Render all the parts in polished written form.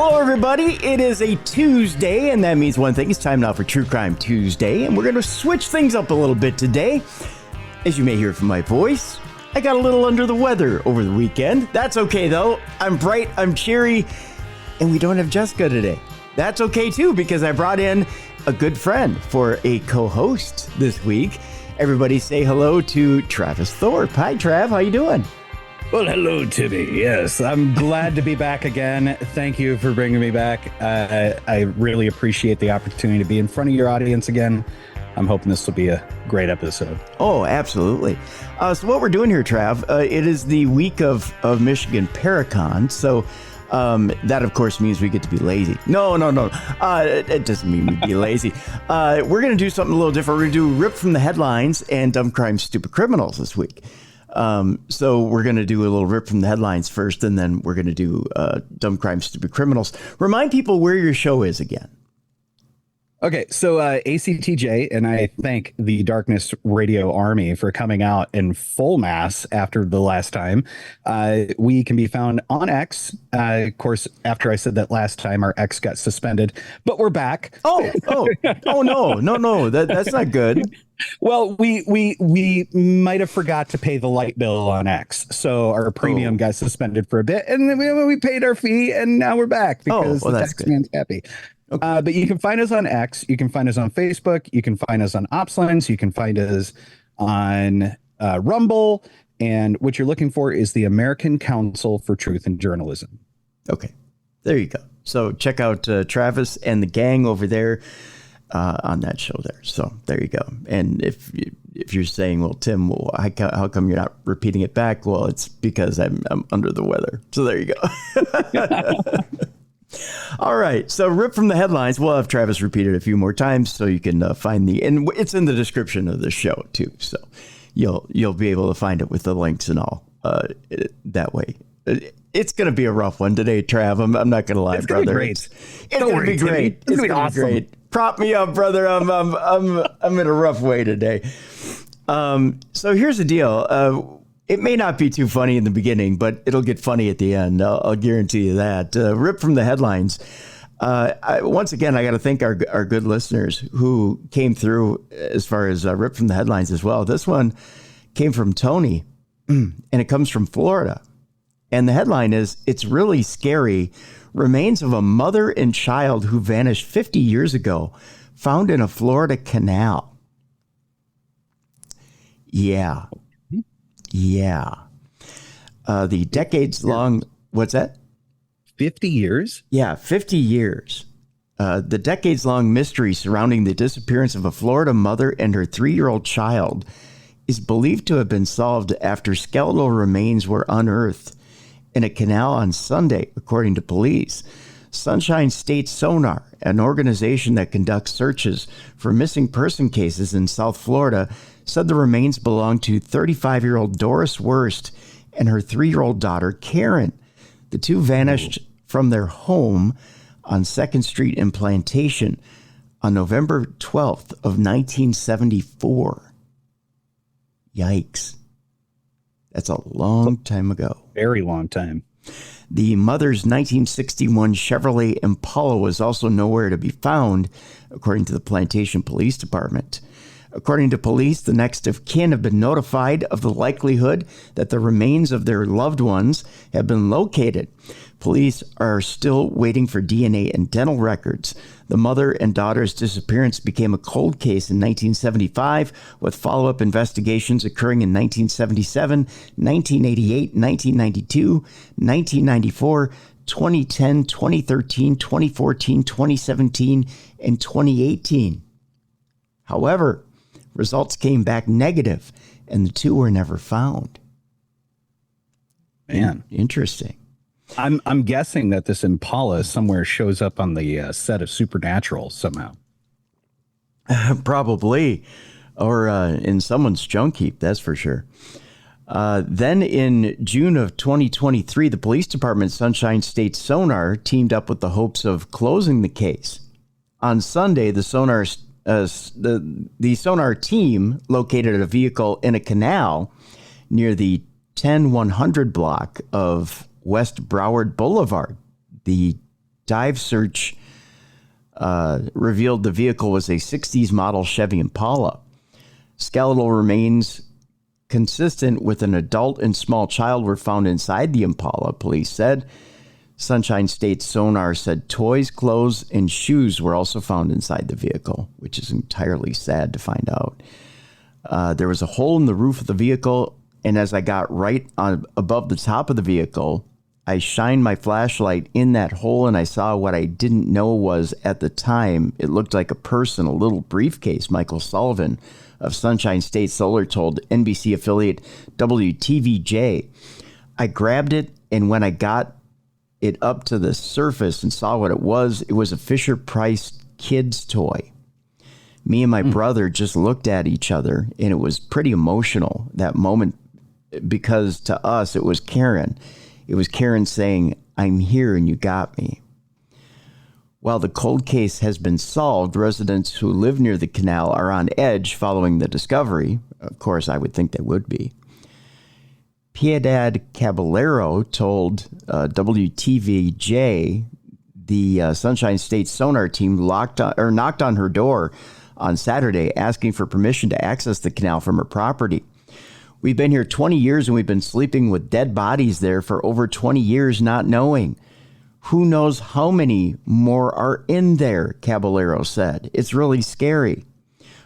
Hello, everybody. It is a Tuesday, and that means one thing. It's time now for True Crime Tuesday, and we're going to switch things up a little bit today. As you may hear from my voice, I got a little under the weather over the weekend. That's okay, though. I'm bright, I'm cheery, and we don't have Jessica today. That's okay, too, because I brought in a good friend for a co-host this week. Everybody say hello to Travis Thorpe. Hi, Trav. How you doing? Well, hello, Timmy. Yes, I'm glad to be back again. Thank you for bringing me back. I really appreciate the opportunity to be in front of your audience again. I'm hoping this will be a great episode. Oh, absolutely. So what we're doing here, Trav, it is the week of Michigan Paracon. So that, of course, means we get to be lazy. No. It doesn't mean we be lazy. We're going to do something a little different. We're going to do Rip from the Headlines and Dumb Crime Stupid Criminals this week. So we're going to do a little Rip from the Headlines first, and then we're going to do Dumb Crime Stupid Criminals. Remind people where your show is again. Okay, so ACTJ, and I thank the Darkness Radio Army for coming out in full mass after the last time. We can be found on X. Of course, after I said that last time, our X got suspended, but we're back. Oh, no, that's not good. Well, we might have forgot to pay the light bill on X, so our premium got suspended for a bit, and then we paid our fee, and now we're back because the tax man's happy. Okay. But you can find us on X, you can find us on Facebook, you can find us on OpsLines, you can find us on Rumble, and what you're looking for is the American Council for Truth in Journalism. Okay, there you go. So check out Travis and the gang over there on that show there. So there you go. And if you're saying, well, Tim, how come you're not repeating it back? Well, it's because I'm under the weather. So there you go. All right. So Rip from the Headlines. We'll have Travis repeat it a few more times so you can find and it's in the description of the show too. So you'll be able to find it with the links and all that way. It's going to be a rough one today, Trav. I'm not going to lie, brother. It's going to be great. It's going to be awesome. Great. Prop me up, brother. I'm in a rough way today. So here's the deal. It may not be too funny in the beginning, but it'll get funny at the end. I'll guarantee you that. Rip from the Headlines. Once again, I got to thank our good listeners who came through as far as Rip from the Headlines as well. This one came from Tony, and it comes from Florida. And the headline is, "It's really scary. Remains of a mother and child who vanished 50 years ago found in a Florida canal." Yeah. The decades-long... What's that? 50 years? Yeah, 50 years. The decades-long mystery surrounding the disappearance of a Florida mother and her 3-year-old child is believed to have been solved after skeletal remains were unearthed in a canal on Sunday, according to police. Sunshine State Sonar, an organization that conducts searches for missing person cases in South Florida, said the remains belonged to 35-year-old Doris Wurst and her 3-year-old daughter, Karen. The two vanished from their home on 2nd Street in Plantation on November 12th of 1974. Yikes. That's a long time ago. Very long time. The mother's 1961 Chevrolet Impala was also nowhere to be found, according to the Plantation Police Department. According to police, the next of kin have been notified of the likelihood that the remains of their loved ones have been located. Police are still waiting for DNA and dental records. The mother and daughter's disappearance became a cold case in 1975, with follow-up investigations occurring in 1977, 1988, 1992, 1994, 2010, 2013, 2014, 2017, and 2018. However, results came back negative, and the two were never found. Man, interesting. I'm guessing that this Impala somewhere shows up on the set of Supernatural somehow. Probably, or in someone's junk heap, that's for sure. Then in June of 2023, the police department, Sunshine State Sonar, teamed up with the hopes of closing the case. On Sunday, the sonar team located a vehicle in a canal near the 10100 block of West Broward Boulevard. The dive search revealed the vehicle was a 60s model Chevy Impala. Skeletal remains consistent with an adult and small child were found inside the Impala, police said. Sunshine State sonar said toys, clothes, and shoes were also found inside the vehicle, which is entirely sad to find out. There was a hole in the roof of the vehicle, and as I got right above the top of the vehicle, I shined my flashlight in that hole, and I saw what I didn't know was, at the time, it looked like a person, a little briefcase. Michael Sullivan of Sunshine State Solar told NBC affiliate WTVJ. I grabbed it, and when I got it up to the surface and saw what it was a Fisher-Price kid's toy. Me and my brother just looked at each other, and it was pretty emotional, that moment, because to us, it was Karen. It was Karen saying, "I'm here and you got me." While the cold case has been solved, residents who live near the canal are on edge following the discovery. Of course, I would think they would be. Piedad Caballero told WTVJ the Sunshine State sonar team knocked on her door on Saturday asking for permission to access the canal from her property. "We've been here 20 years and we've been sleeping with dead bodies there for over 20 years not knowing. Who knows how many more are in there," Caballero said. "It's really scary."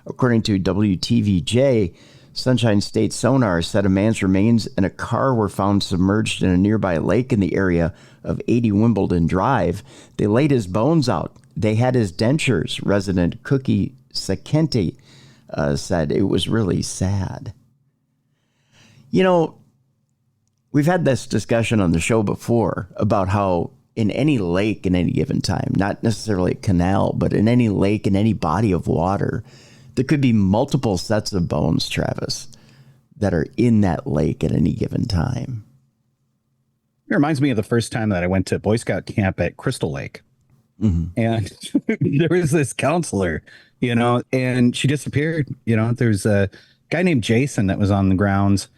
According to WTVJ, Sunshine State sonar said a man's remains and a car were found submerged in a nearby lake in the area of 80 Wimbledon Drive. They laid his bones out. They had his dentures, resident Cookie Sakenti said. It was really sad. You know, we've had this discussion on the show before about how in any lake in any given time, not necessarily a canal, but in any lake, in any body of water, there could be multiple sets of bones, Travis, that are in that lake at any given time. It reminds me of the first time that I went to Boy Scout camp at Crystal Lake. Mm-hmm. And there was this counselor, and she disappeared. There's a guy named Jason that was on the grounds,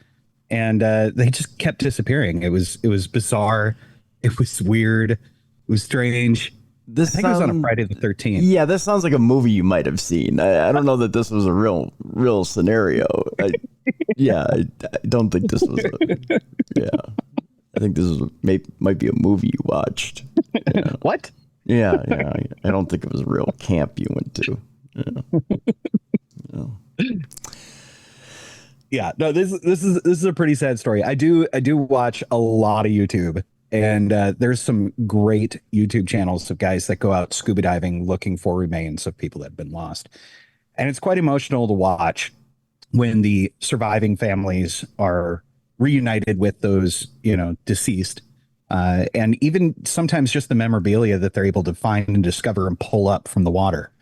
and they just kept disappearing. It was bizarre. It was weird. It was strange. I think it was on a Friday the 13th. Yeah, this sounds like a movie you might have seen. I don't know that this was a real scenario. I don't think this was. I think this might be a movie you watched. Yeah. What? Yeah. I don't think it was a real camp you went to. Yeah. No, this is a pretty sad story. I do watch a lot of YouTube. And there's some great YouTube channels of guys that go out scuba diving looking for remains of people that have been lost. And it's quite emotional to watch when the surviving families are reunited with those, deceased. And even sometimes just the memorabilia that they're able to find and discover and pull up from the water.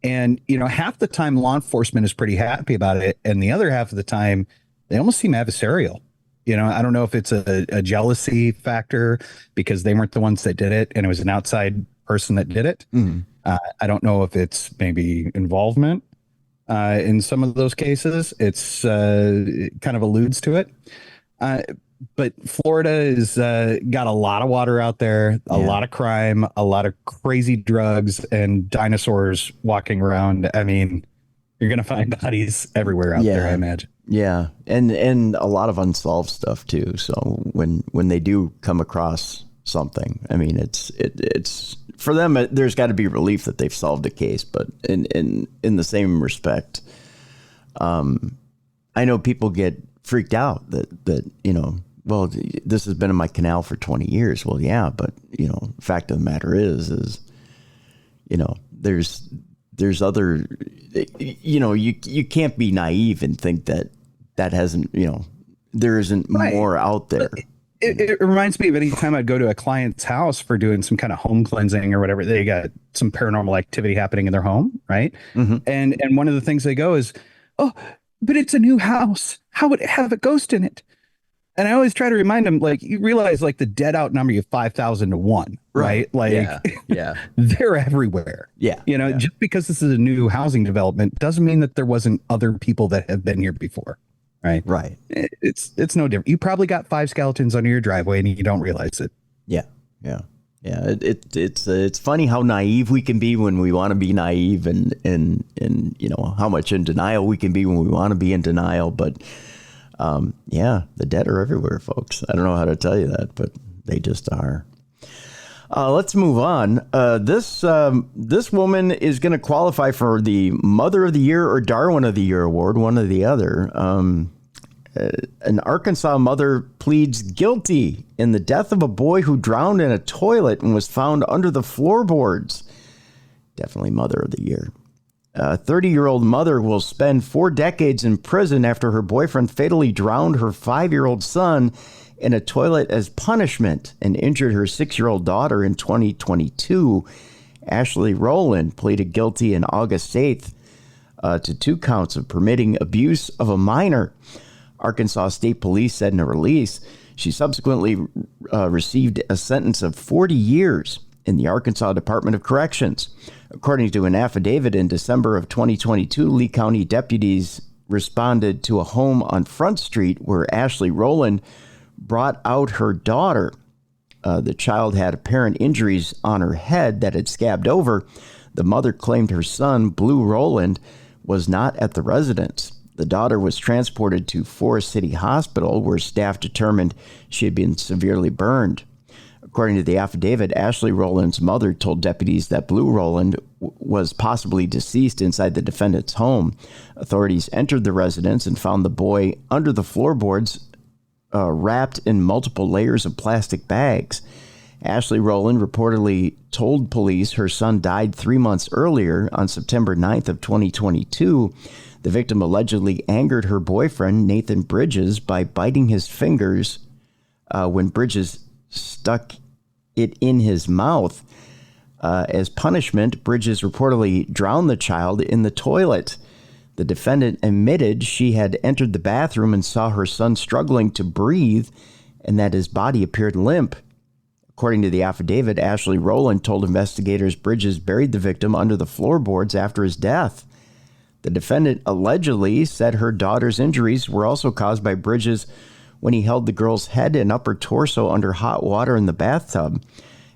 And, half the time law enforcement is pretty happy about it. And the other half of the time, they almost seem adversarial. I don't know if it's a jealousy factor because they weren't the ones that did it and it was an outside person that did it. Mm-hmm. I don't know if it's maybe involvement in some of those cases. It's it kind of alludes to it. But Florida is got a lot of water out there, a lot of crime, a lot of crazy drugs and dinosaurs walking around. I mean, you're going to find bodies everywhere out there, I imagine. Yeah, and a lot of unsolved stuff too. So when they do come across something, I mean, it's for them. There's got to be relief that they've solved a case, but in the same respect, I know people get freaked out that well, this has been in my canal for 20 years. Well, yeah, but fact of the matter is there's other, you can't be naive and think that hasn't, there isn't more out there. It reminds me of any time I'd go to a client's house for doing some kind of home cleansing or whatever. They got some paranormal activity happening in their home, right? Mm-hmm. And one of the things they go is, "Oh, but it's a new house. How would it have a ghost in it?" And I always try to remind them, like, you realize, like, the dead out number, you have 5,000 to 1, right? Like, yeah. They're everywhere. Yeah. Just because this is a new housing development doesn't mean that there wasn't other people that have been here before, right? Right. It's no different. You probably got 5 skeletons under your driveway and you don't realize it. Yeah. Yeah. Yeah, it's funny how naive we can be when we want to be naive, and you know how much in denial we can be when we want to be in denial. But yeah, the dead are everywhere, folks. I don't know how to tell you that, but they just are. Let's move on. This woman is going to qualify for the Mother of the Year or Darwin of the Year award, one or the other. An Arkansas mother pleads guilty in the death of a boy who drowned in a toilet and was found under the floorboards. Definitely Mother of the Year. A 30-year-old mother will spend 4 decades in prison after her boyfriend fatally drowned her 5-year-old son in a toilet as punishment and injured her 6-year-old daughter in 2022. Ashley Rowland pleaded guilty on August 8th to 2 counts of permitting abuse of a minor. Arkansas State Police said in a release. She subsequently received a sentence of 40 years in the Arkansas Department of Corrections. According to an affidavit in December of 2022, Lee County deputies responded to a home on Front Street where Ashley Rowland brought out her daughter. The child had apparent injuries on her head that had scabbed over. The mother claimed her son, Blue Rowland, was not at the residence. The daughter was transported to Forest City Hospital, where staff determined she had been severely burned. According to the affidavit, Ashley Rowland's mother told deputies that Blue Rowland was possibly deceased inside the defendant's home. Authorities entered the residence and found the boy under the floorboards, wrapped in multiple layers of plastic bags. Ashley Rowland reportedly told police her son died 3 months earlier on September 9th of 2022. The victim allegedly angered her boyfriend, Nathan Bridges, by biting his fingers when Bridges stuck it in his mouth. As punishment, Bridges reportedly drowned the child in the toilet. The defendant admitted she had entered the bathroom and saw her son struggling to breathe and that his body appeared limp. According to the affidavit, Ashley Rowland told investigators Bridges buried the victim under the floorboards after his death. The defendant allegedly said her daughter's injuries were also caused by Bridges when he held the girl's head and upper torso under hot water in the bathtub.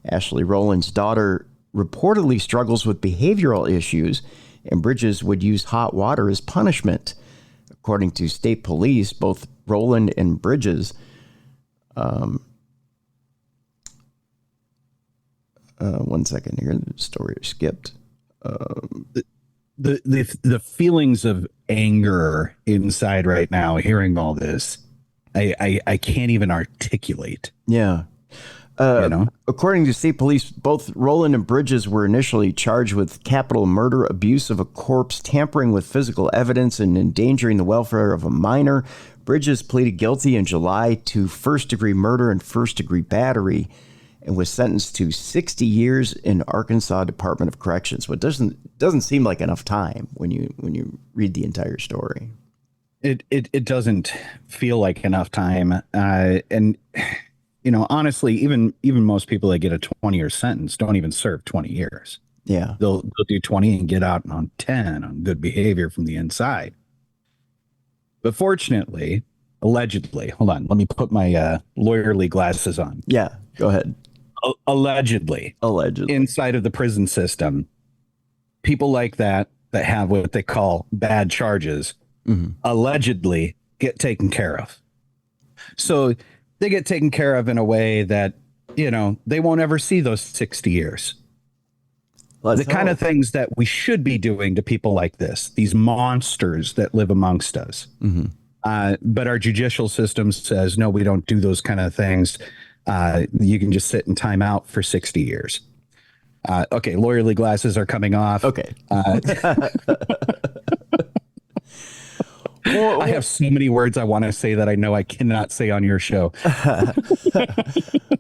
Ashley Rowland's daughter reportedly struggles with behavioral issues, and Bridges would use hot water as punishment. According to state police, both Rowland and Bridges one second here, the story skipped. The feelings of anger inside right now, hearing all this, I can't even articulate. Yeah. According to state police, both Rowland and Bridges were initially charged with capital murder, abuse of a corpse, tampering with physical evidence, and endangering the welfare of a minor. Bridges pleaded guilty in July to first-degree murder and first-degree battery and was sentenced to 60 years in Arkansas Department of Corrections. But doesn't seem like enough time when you read the entire story. It doesn't feel like enough time, and honestly, even most people that get a 20-year sentence don't even serve 20 years. Yeah, they'll do 20 and get out on 10 on good behavior from the inside. But fortunately, allegedly, hold on, let me put my lawyerly glasses on. Yeah, go ahead. Allegedly, inside of the prison system, people like that have what they call bad charges, allegedly get taken care of. So they get taken care of in a way that, they won't ever see those 60 years. The kind of things that we should be doing to people like this, these monsters that live amongst us. But our judicial system says, no, we don't do those kind of things. You can just sit in timeout for 60 years. Okay, lawyerly glasses are coming off. Okay. I have so many words I want to say that I know I cannot say on your show.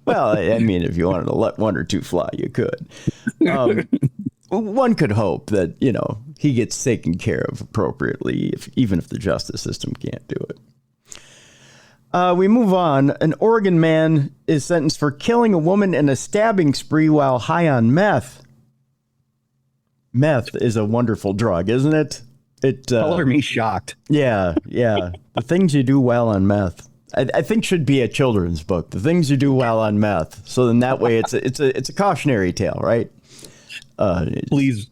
Well, I mean, if you wanted to let one or two fly, you could. One could hope that, he gets taken care of appropriately, even if the justice system can't do it. We move on. An Oregon man is sentenced for killing a woman in a stabbing spree while high on meth. Meth is a wonderful drug, isn't it? Color me shocked. Yeah. The things you do well on meth. I think should be a children's book. The things you do while on meth. So then that way it's a cautionary tale, right? Please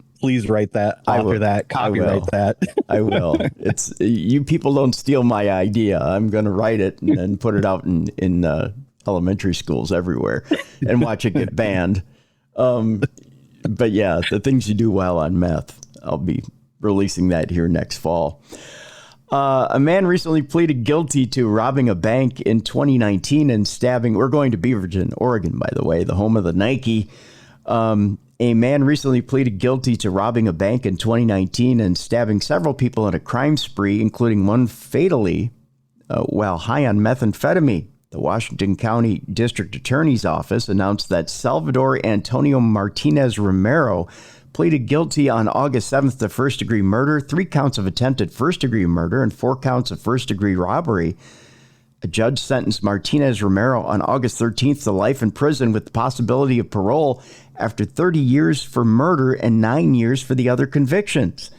write that. Author that. Copyright that. I will. It's you people don't steal my idea. I'm going to write it and then put it out in elementary schools everywhere and watch it get banned. But yeah, the things you do while on meth. I'll be releasing that here next fall. A man recently pleaded guilty to robbing a bank in 2019 and stabbing. We're going to Beaverton, Oregon, by the way, the home of the Nike. A man recently pleaded guilty to robbing a bank in 2019 and stabbing several people in a crime spree, including one fatally while high on methamphetamine. The Washington County District Attorney's Office announced that Salvador Antonio Martinez Romero pleaded guilty on August 7th to first-degree murder, 3 counts of attempted first-degree murder, and 4 counts of first-degree robbery. A judge sentenced Martinez Romero on August 13th to life in prison with the possibility of parole after 30 years for murder and 9 years for the other convictions.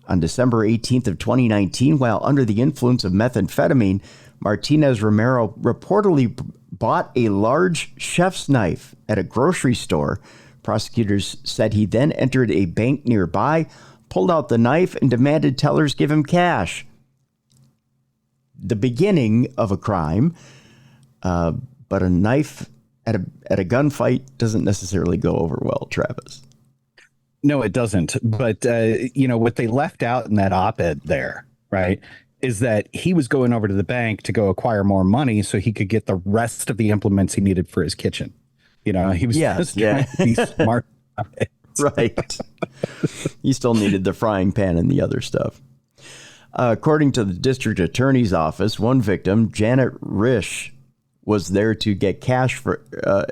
On December 18th of 2019, while under the influence of methamphetamine, Martinez Romero reportedly bought a large chef's knife at a grocery store. Prosecutors said he then entered a bank nearby, pulled out the knife, and demanded tellers give him cash. The beginning of a crime, but a knife at a gunfight doesn't necessarily go over well, Travis. No, it doesn't. But, what they left out in that op-ed there, right, is that he was going over to the bank to go acquire more money so he could get the rest of the implements he needed for his kitchen. He was just trying to be smart. Right. He still needed the frying pan and the other stuff. According to the district attorney's office, one victim, Janet Risch, was there to get cash for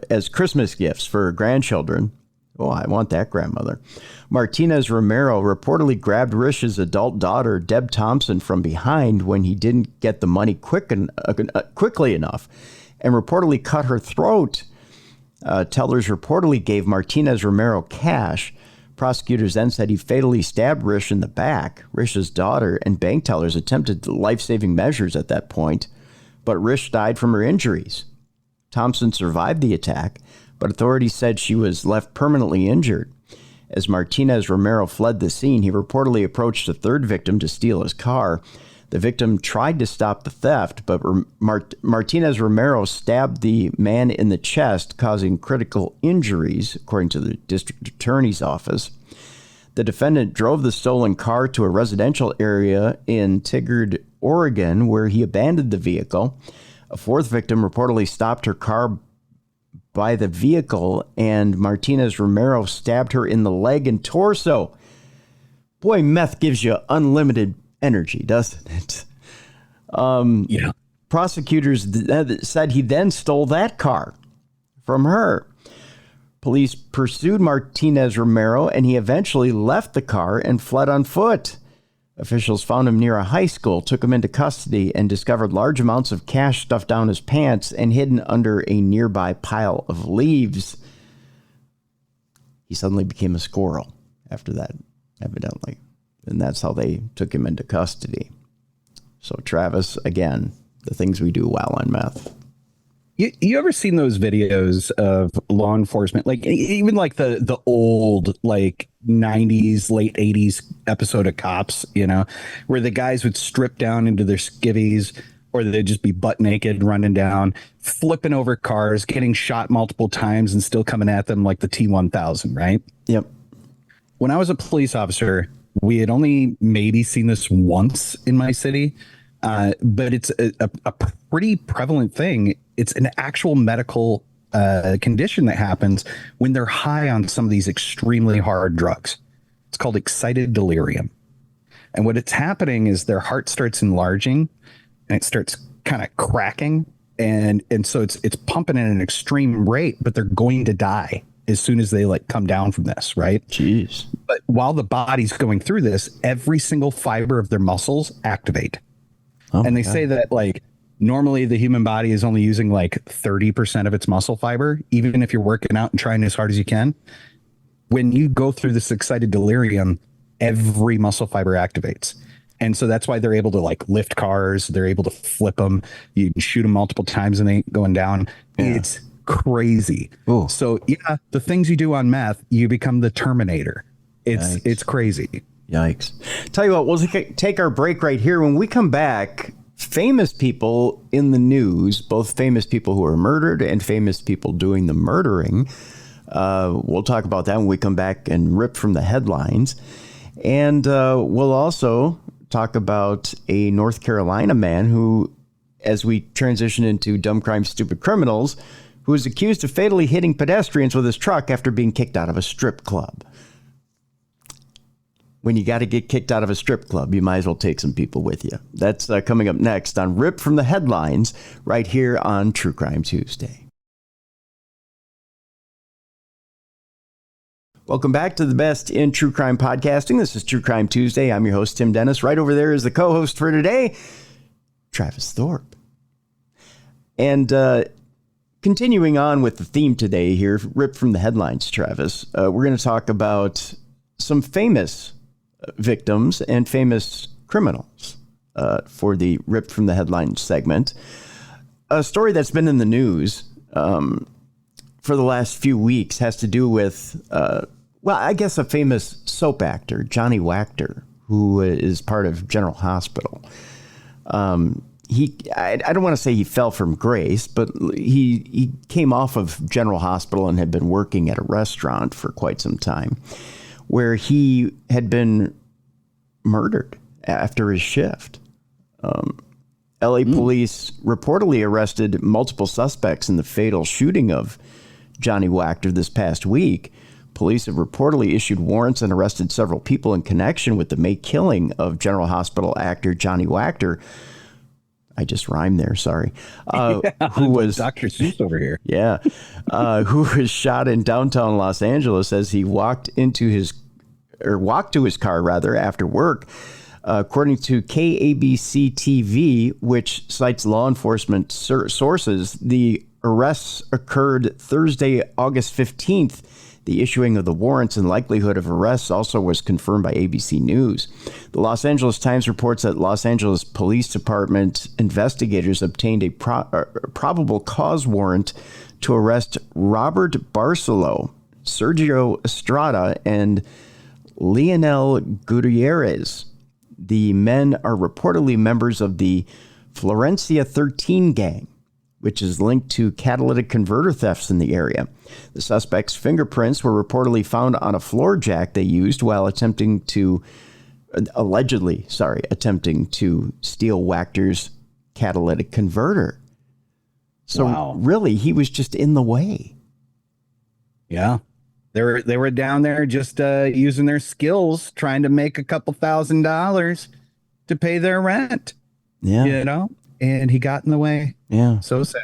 as Christmas gifts for her grandchildren. Oh, I want that grandmother. Martinez Romero reportedly grabbed Risch's adult daughter, Deb Thompson, from behind when he didn't get the money quickly enough and reportedly cut her throat. Tellers reportedly gave Martinez Romero cash. Prosecutors then said he fatally stabbed Risch in the back. Risch's daughter and bank tellers attempted life-saving measures at that point, but Risch died from her injuries. Thompson survived the attack, but authorities said she was left permanently injured. As Martinez Romero fled the scene, he reportedly approached a third victim to steal his car. The victim tried to stop the theft, but Martinez Romero stabbed the man in the chest, causing critical injuries, according to the district attorney's office. The defendant drove the stolen car to a residential area in Tigard, Oregon, where he abandoned the vehicle. A fourth victim reportedly stopped her car by the vehicle, and Martinez Romero stabbed her in the leg and torso. Boy, meth gives you unlimited energy, doesn't it? Yeah. Prosecutors said he then stole that car from her. Police pursued Martinez Romero, and he eventually left the car and fled on foot. Officials found him near a high school, took him into custody, and discovered large amounts of cash stuffed down his pants and hidden under a nearby pile of leaves. He suddenly became a squirrel after that, evidently. And that's how they took him into custody. So, Travis, again, the things we do while on meth. You ever seen those videos of law enforcement, like even like the old like 90s, late 80s episode of Cops, where the guys would strip down into their skivvies, or they'd just be butt naked, running down, flipping over cars, getting shot multiple times and still coming at them like the T-1000, right? Yep. When I was a police officer, we had only maybe seen this once in my city, but it's a pretty prevalent thing. It's an actual medical condition that happens when they're high on some of these extremely hard drugs. It's called excited delirium. And what it's happening is their heart starts enlarging and it starts kind of cracking. And so it's pumping at an extreme rate, but they're going to die as soon as they come down from this, right? Jeez. But while the body's going through this, every single fiber of their muscles activate. Oh, and they say that normally the human body is only using 30% of its muscle fiber, even if you're working out and trying as hard as you can. When you go through this excited delirium, every muscle fiber activates. And so that's why they're able to like lift cars. They're able to flip them. You can shoot them multiple times and they ain't going down. Yeah. It's crazy. Ooh. So yeah, the things you do on meth, you become the Terminator. It's crazy. Yikes. Tell you what, we'll take our break right here. When we come back, famous people in the news, both famous people who are murdered and famous people doing the murdering. We'll talk about that when we come back and rip from the headlines. And we'll also talk about a North Carolina man who, as we transition into Dumb Crime, Stupid Criminals, who is accused of fatally hitting pedestrians with his truck after being kicked out of a strip club. When you got to get kicked out of a strip club, you might as well take some people with you. That's coming up next on Rip from the Headlines right here on True Crime Tuesday. Welcome back to the best in true crime podcasting. This is True Crime Tuesday. I'm your host, Tim Dennis. Right over there is the co-host for today, Travis Thorpe. And continuing on with the theme today here, Rip from the Headlines, Travis, we're going to talk about some famous victims and famous criminals for the Rip from the Headlines segment. A story that's been in the news for the last few weeks has to do with, I guess a famous soap actor, Johnny Wachter, who is part of General Hospital. I don't want to say he fell from grace, but he came off of General Hospital and had been working at a restaurant for quite some time, where he had been murdered after his shift. LA police reportedly arrested multiple suspects in the fatal shooting of Johnny Wachter this past week. Police have reportedly issued warrants and arrested several people in connection with the May killing of General Hospital actor Johnny Wachter. I just rhymed there, sorry. Who was Dr. Seuss over here. Yeah. Who was shot in downtown Los Angeles as he walked to his car after work. According to KABC TV, which cites law enforcement sources, the arrests occurred Thursday, August 15th. The issuing of the warrants and likelihood of arrests also was confirmed by ABC News. The Los Angeles Times reports that Los Angeles Police Department investigators obtained a probable cause warrant to arrest Robert Barcelo, Sergio Estrada, and Leonel Gutierrez. The men are reportedly members of the Florencia 13 gang, which is linked to catalytic converter thefts in the area. The suspects' fingerprints were reportedly found on a floor jack they used while attempting to steal Wachter's catalytic converter. So Really, he was just in the way. Yeah. They were down there just using their skills, trying to make a couple $1,000s to pay their rent. Yeah. And he got in the way. Yeah. So sad.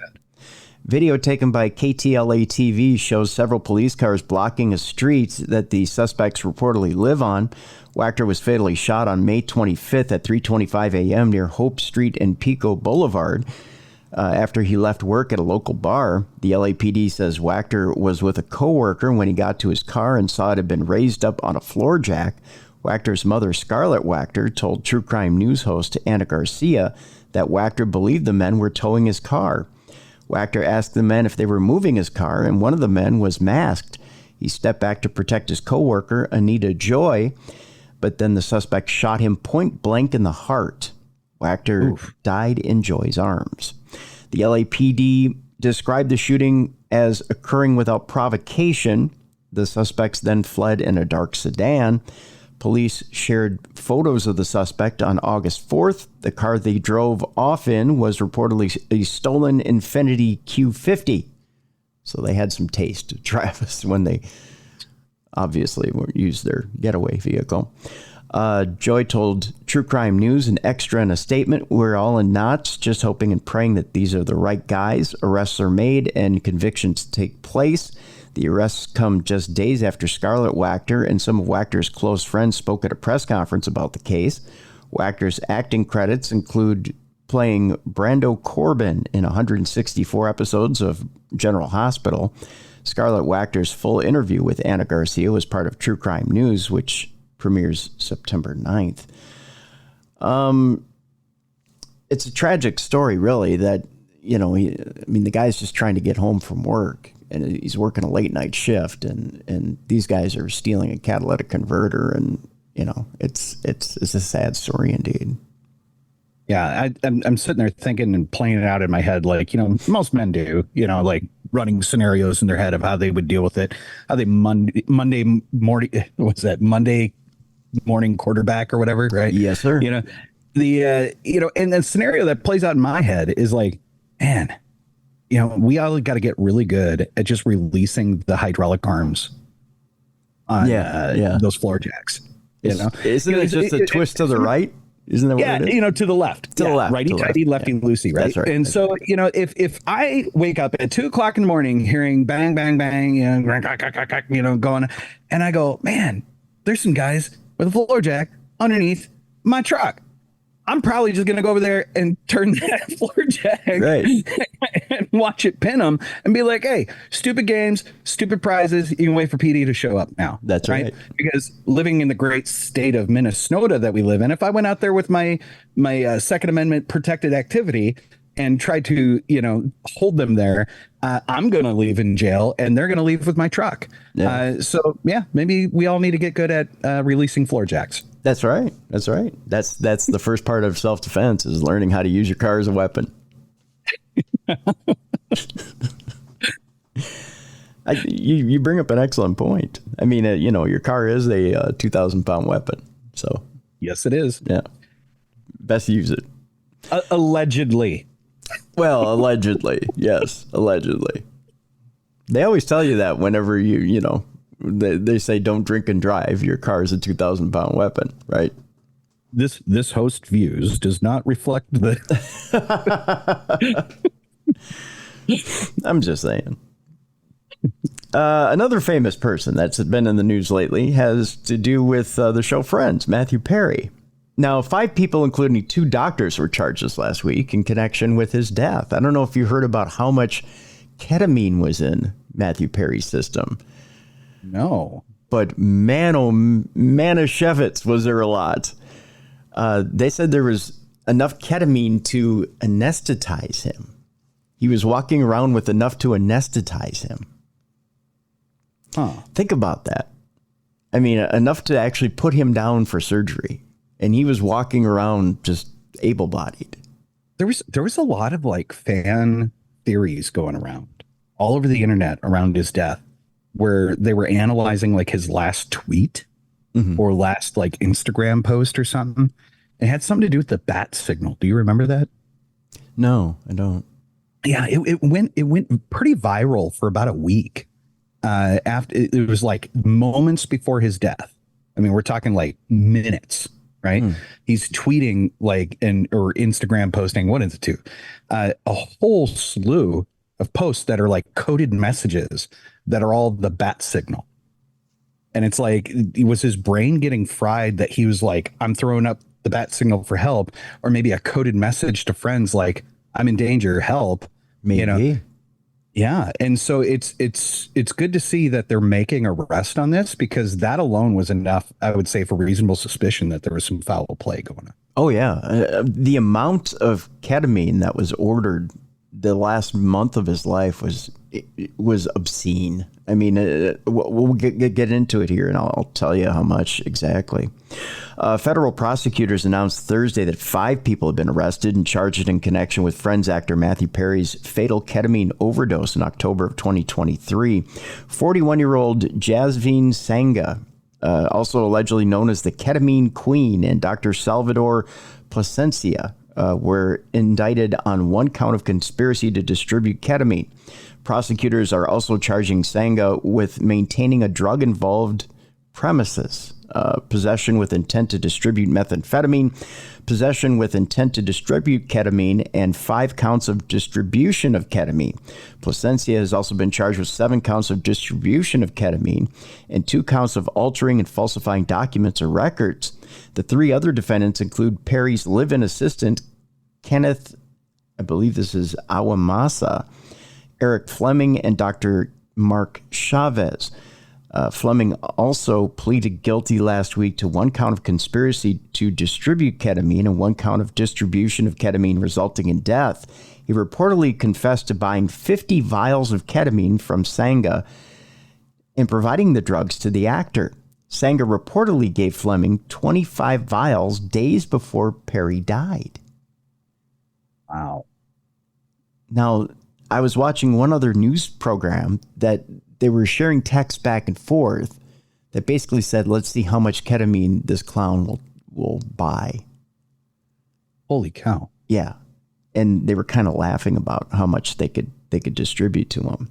Video taken by KTLA TV shows several police cars blocking a street that the suspects reportedly live on. Wachter was fatally shot on May 25th at 3:25 a.m. near Hope Street and Pico Boulevard after he left work at a local bar. The LAPD says Wachter was with a coworker when he got to his car and saw it had been raised up on a floor jack. Wachter's mother, Scarlett Wachter, told True Crime News host Anna Garcia that Wachter believed the men were towing his car. Wachter asked the men if they were moving his car, and one of the men was masked. He stepped back to protect his coworker, Anita Joy, but then the suspect shot him point blank in the heart. Wachter died in Joy's arms. The LAPD described the shooting as occurring without provocation. The suspects then fled in a dark sedan. Police shared photos of the suspect on August 4th. The car they drove off in was reportedly a stolen Infiniti Q50. So they had some taste, Travis, when they obviously used their getaway vehicle. Joy told True Crime News an extra in a statement, "We're all in knots, just hoping and praying that these are the right guys. Arrests are made and convictions take place." The arrests come just days after Scarlett Wachter and some of Wachter's close friends spoke at a press conference about the case. Wachter's acting credits include playing Brando Corbin in 164 episodes of General Hospital. Scarlett Wachter's full interview with Anna Garcia was part of True Crime News, which premieres September 9th. It's a tragic story, really, that, the guy's just trying to get home from work, and he's working a late night shift, and these guys are stealing a catalytic converter, and, it's a sad story indeed. Yeah, I'm sitting there thinking and playing it out in my head, like, most men do, like running scenarios in their head of how they would deal with it, how they Monday morning, what's that, Monday morning quarterback or whatever, right? Yes, sir. And the scenario that plays out in my head is like, man, we all got to get really good at just releasing the hydraulic arms on those floor jacks. Isn't it just a twist to the right? Isn't that what it is? To the left. To the left. Righty tighty, lefty loosey, right? That's right. And so, if I wake up at 2:00 in the morning hearing bang, bang, bang, going, and I go, man, there's some guys with a floor jack underneath my truck. I'm probably just going to go over there and turn that floor jack and watch it pin them and be like, hey, stupid games, stupid prizes. You can wait for PD to show up now. That's right. Because living in the great state of Minnesota that we live in, if I went out there with my Second Amendment protected activity and tried to, hold them there, I'm going to leave in jail and they're going to leave with my truck. Yeah. Maybe we all need to get good at releasing floor jacks. That's right. That's the first part of self-defense, is learning how to use your car as a weapon. You bring up an excellent point. I mean, your car is a 2,000-pound weapon. So yes, it is. Yeah. Best use it. Allegedly. Well, allegedly. Yes, allegedly. They always tell you that whenever they say don't drink and drive. Your car is a 2,000-pound weapon, right? This host views does not reflect the. I'm just saying. Another famous person that's been in the news lately has to do with the show Friends, Matthew Perry. Now, 5 people, including 2 doctors, were charged this last week in connection with his death. I don't know if you heard about how much ketamine was in Matthew Perry's system. No. But Manischewitz, was there a lot? They said there was enough ketamine to anesthetize him. He was walking around with enough to anesthetize him. Huh. Think about that. I mean, enough to actually put him down for surgery. And he was walking around just able-bodied. There was a lot of fan theories going around all over the internet around his death, where they were analyzing his last tweet or last Instagram post or something. It had something to do with the bat signal. Do you remember that? No, I don't. Yeah, it went pretty viral for about a week. After it was moments before his death. I mean, we're talking minutes, right? He's tweeting or Instagram posting. What is it to? A whole slew of posts that are coded messages that are all the bat signal. And it's was his brain getting fried that he was I'm throwing up the bat signal for help, or maybe a coded message to friends I'm in danger, help. Maybe. Yeah. And so it's good to see that they're making a arrest on this, because that alone was enough, I would say, for reasonable suspicion that there was some foul play going on. Oh, yeah. The amount of ketamine that was ordered the last month of his life was obscene. I mean, we'll get into it here, and I'll tell you how much exactly. Federal prosecutors announced Thursday that 5 people have been arrested and charged in connection with Friends actor Matthew Perry's fatal ketamine overdose in October of 2023. 41-year-old Jasveen Sangha, also allegedly known as the Ketamine Queen, and Dr. Salvador Plasencia were indicted on 1 count of conspiracy to distribute ketamine. Prosecutors are also charging Sangha with maintaining a drug-involved premises, possession with intent to distribute methamphetamine, possession with intent to distribute ketamine, and 5 counts of distribution of ketamine. Plasencia has also been charged with 7 counts of distribution of ketamine and 2 counts of altering and falsifying documents or records. The 3 other defendants include Perry's live-in assistant, Kenneth, I believe this is Awamasa, Eric Fleming, and Dr. Mark Chavez. Fleming also pleaded guilty last week to 1 count of conspiracy to distribute ketamine and 1 count of distribution of ketamine resulting in death. He reportedly confessed to buying 50 vials of ketamine from Sanga and providing the drugs to the actor. Sanga reportedly gave Fleming 25 vials days before Perry died. Wow. Now, I was watching one other news program that they were sharing texts back and forth that basically said, let's see how much ketamine this clown will buy. Holy cow. Yeah. And they were kind of laughing about how much they could distribute to him.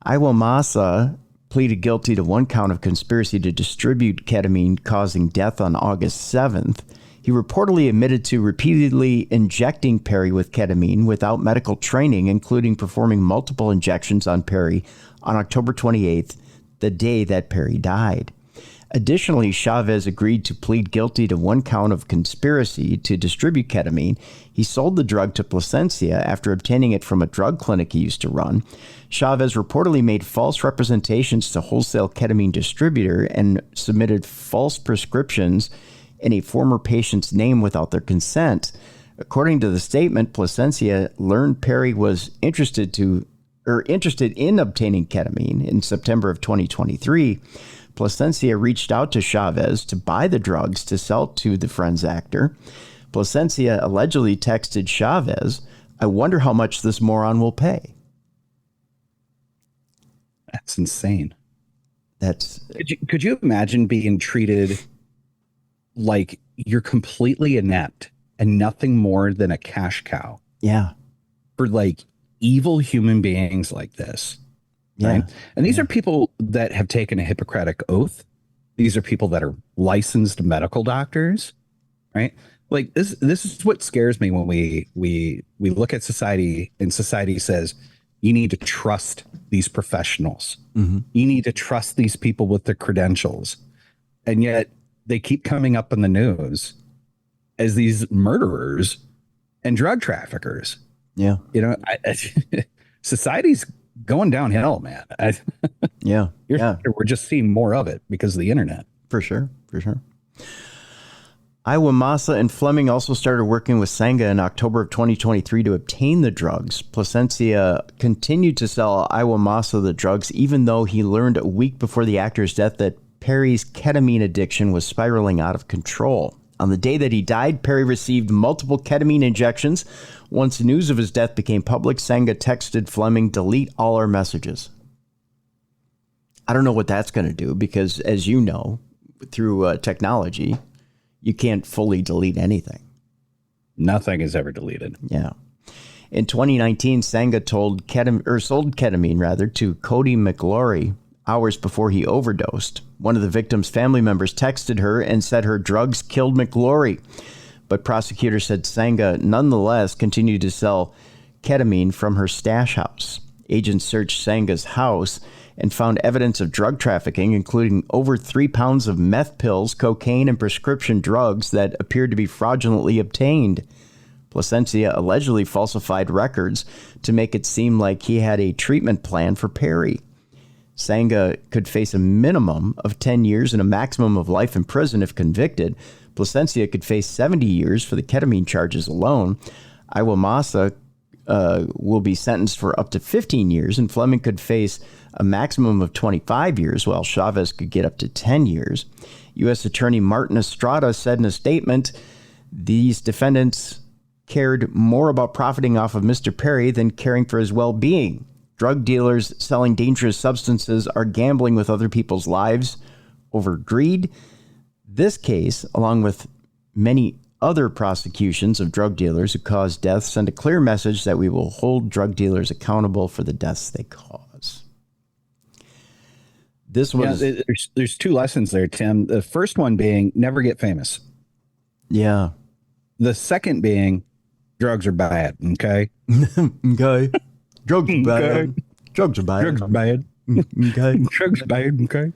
Iowastinky pleaded guilty to 1 count of conspiracy to distribute ketamine causing death on August 7th. He reportedly admitted to repeatedly injecting Perry with ketamine without medical training, including performing multiple injections on Perry on October 28th, the day that Perry died. Additionally, Chavez agreed to plead guilty to 1 count of conspiracy to distribute ketamine. He sold the drug to Plasencia after obtaining it from a drug clinic he used to run. Chavez reportedly made false representations to wholesale ketamine distributor and submitted false prescriptions in a former patient's name without their consent. According to the statement, Plasencia learned Perry was interested in obtaining ketamine in September of 2023. Plasencia reached out to Chavez to buy the drugs to sell to the Friends actor. Plasencia allegedly texted Chavez, "I wonder how much this moron will pay." That's insane. That's could you imagine being treated like you're completely inept and nothing more than a cash cow? Yeah. For like evil human beings like this. Yeah. Right? And these are people that have taken a Hippocratic oath. These are people that are licensed medical doctors, right? Like this is what scares me when we look at society and society says you need to trust these professionals. Mm-hmm. You need to trust these people with the credentials. And yet they keep coming up in the news as these murderers and drug traffickers. Yeah. You know, society's going downhill, man. Yeah. We're just seeing more of it because of the internet. For sure. Iowastinky and Fleming also started working with Sanga in October of 2023 to obtain the drugs. Plasencia continued to sell Iowastinky the drugs, even though he learned a week before the actor's death that Perry's ketamine addiction was spiraling out of control. On the day that he died, Perry received multiple ketamine injections. Once news of his death became public, Sanga texted Fleming, "Delete all our messages." I don't know what that's going to do because, as you know, through technology, you can't fully delete anything. Nothing is ever deleted. Yeah. In 2019, Sanga sold ketamine to Cody McLaury hours before he overdosed. One of the victim's family members texted her and said her drugs killed McLaury. But prosecutors said Sanga nonetheless continued to sell ketamine from her stash house. Agents searched Sanga's house and found evidence of drug trafficking, including over 3 pounds of meth pills, cocaine, and prescription drugs that appeared to be fraudulently obtained. Plasencia allegedly falsified records to make it seem like he had a treatment plan for Perry. Sanga could face a minimum of 10 years and a maximum of life in prison if convicted. Plasencia could face 70 years for the ketamine charges alone. Iowastinky will be sentenced for up to 15 years, and Fleming could face a maximum of 25 years, while Chavez could get up to 10 years. U.S. Attorney Martin Estrada said in a statement, "These defendants cared more about profiting off of Mr. Perry than caring for his well-being. Drug dealers selling dangerous substances are gambling with other people's lives over greed. This case, along with many other prosecutions of drug dealers who caused deaths, send a clear message that we will hold drug dealers accountable for the deaths they cause." This was there's 2 lessons there, Tim. The first one being never get famous. Yeah. The second being drugs are bad. Okay. Okay. Drugs are bad. Okay. Drugs are bad. Drugs are bad. Okay. Drugs are bad. Okay.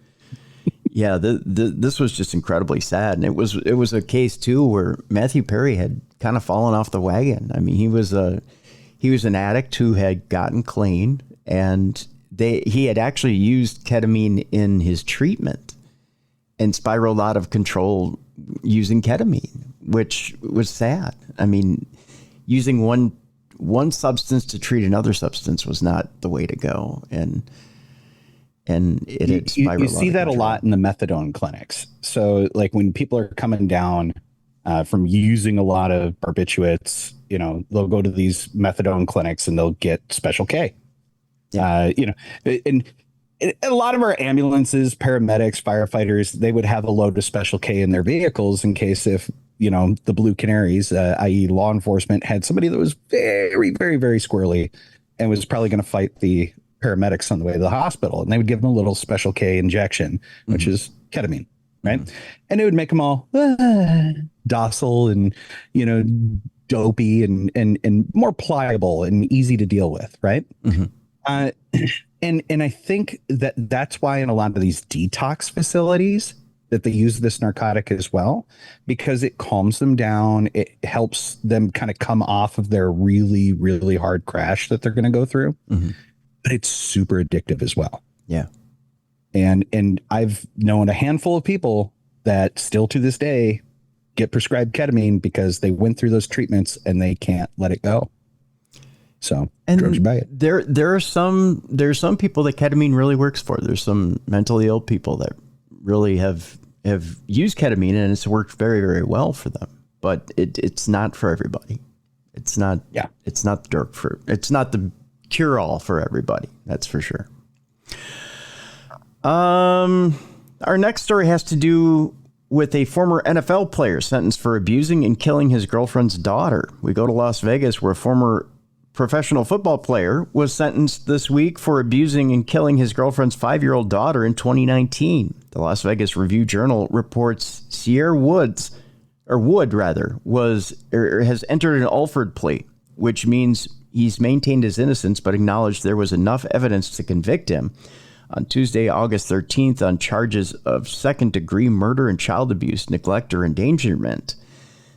Yeah, this was just incredibly sad, and it was a case too where Matthew Perry had kind of fallen off the wagon. I mean, he was an addict who had gotten clean, and he had actually used ketamine in his treatment and spiraled out of control using ketamine, which was sad. I mean, using one substance to treat another substance was not the way to go. And it spiraled. You see that a lot in the methadone clinics. So like when people are coming down from using a lot of barbiturates, they'll go to these methadone clinics and they'll get Special K. Yeah. And a lot of our ambulances, paramedics, firefighters, they would have a load of Special K in their vehicles in case if, the Blue Canaries, i.e. law enforcement, had somebody that was very, very, very squirrely and was probably going to fight the paramedics on the way to the hospital. And they would give them a little Special K injection, which is ketamine, right? And it would make them all docile and, dopey and more pliable and easy to deal with, right? And I think that's why in a lot of these detox facilities that they use this narcotic as well, because it calms them down. It helps them kind of come off of their really, really hard crash that they're going to go through. But it's super addictive as well. Yeah. And I've known a handful of people that still to this day get prescribed ketamine because they went through those treatments and they can't let it go. So drugs by it. There's some people that ketamine really works for. There's some mentally ill people that really have used ketamine and it's worked very, very well for them. But it's not for everybody. It's not. Yeah. It's not the drug for. It's not the cure all for everybody. That's for sure. Our next story has to do with a former NFL player sentenced for abusing and killing his girlfriend's daughter. We go to Las Vegas, where a former professional football player was sentenced this week for abusing and killing his girlfriend's 5-year-old daughter in 2019. The Las Vegas Review-Journal reports Sierra Wood has entered an Alford plea, which means he's maintained his innocence but acknowledged there was enough evidence to convict him on Tuesday, August 13th, on charges of second-degree murder and child abuse, neglect, or endangerment.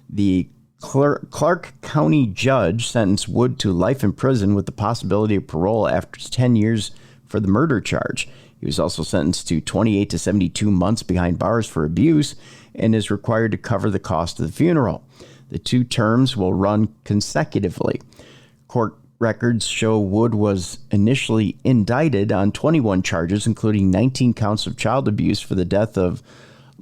The Clark County judge sentenced Wood to life in prison with the possibility of parole after 10 years for the murder charge. He was also sentenced to 28 to 72 months behind bars for abuse and is required to cover the cost of the funeral. The 2 terms will run consecutively. Court records show Wood was initially indicted on 21 charges, including 19 counts of child abuse for the death of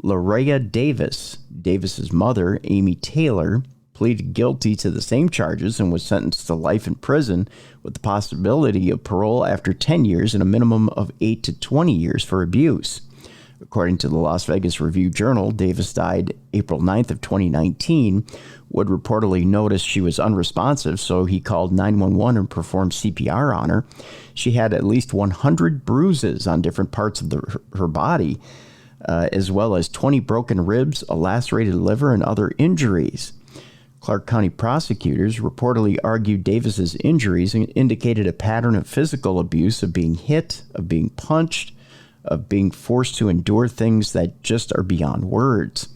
Larea Davis. Davis's mother, Amy Taylor, pleaded guilty to the same charges and was sentenced to life in prison with the possibility of parole after 10 years and a minimum of 8 to 20 years for abuse. According to the Las Vegas Review-Journal, Davis died April 9th of 2019. Wood reportedly noticed she was unresponsive, so he called 911 and performed CPR on her. She had at least 100 bruises on different parts of her body, as well as 20 broken ribs, a lacerated liver, and other injuries. Clark County prosecutors reportedly argued Davis's injuries indicated a pattern of physical abuse, of being hit, of being punched, of being forced to endure things that just are beyond words.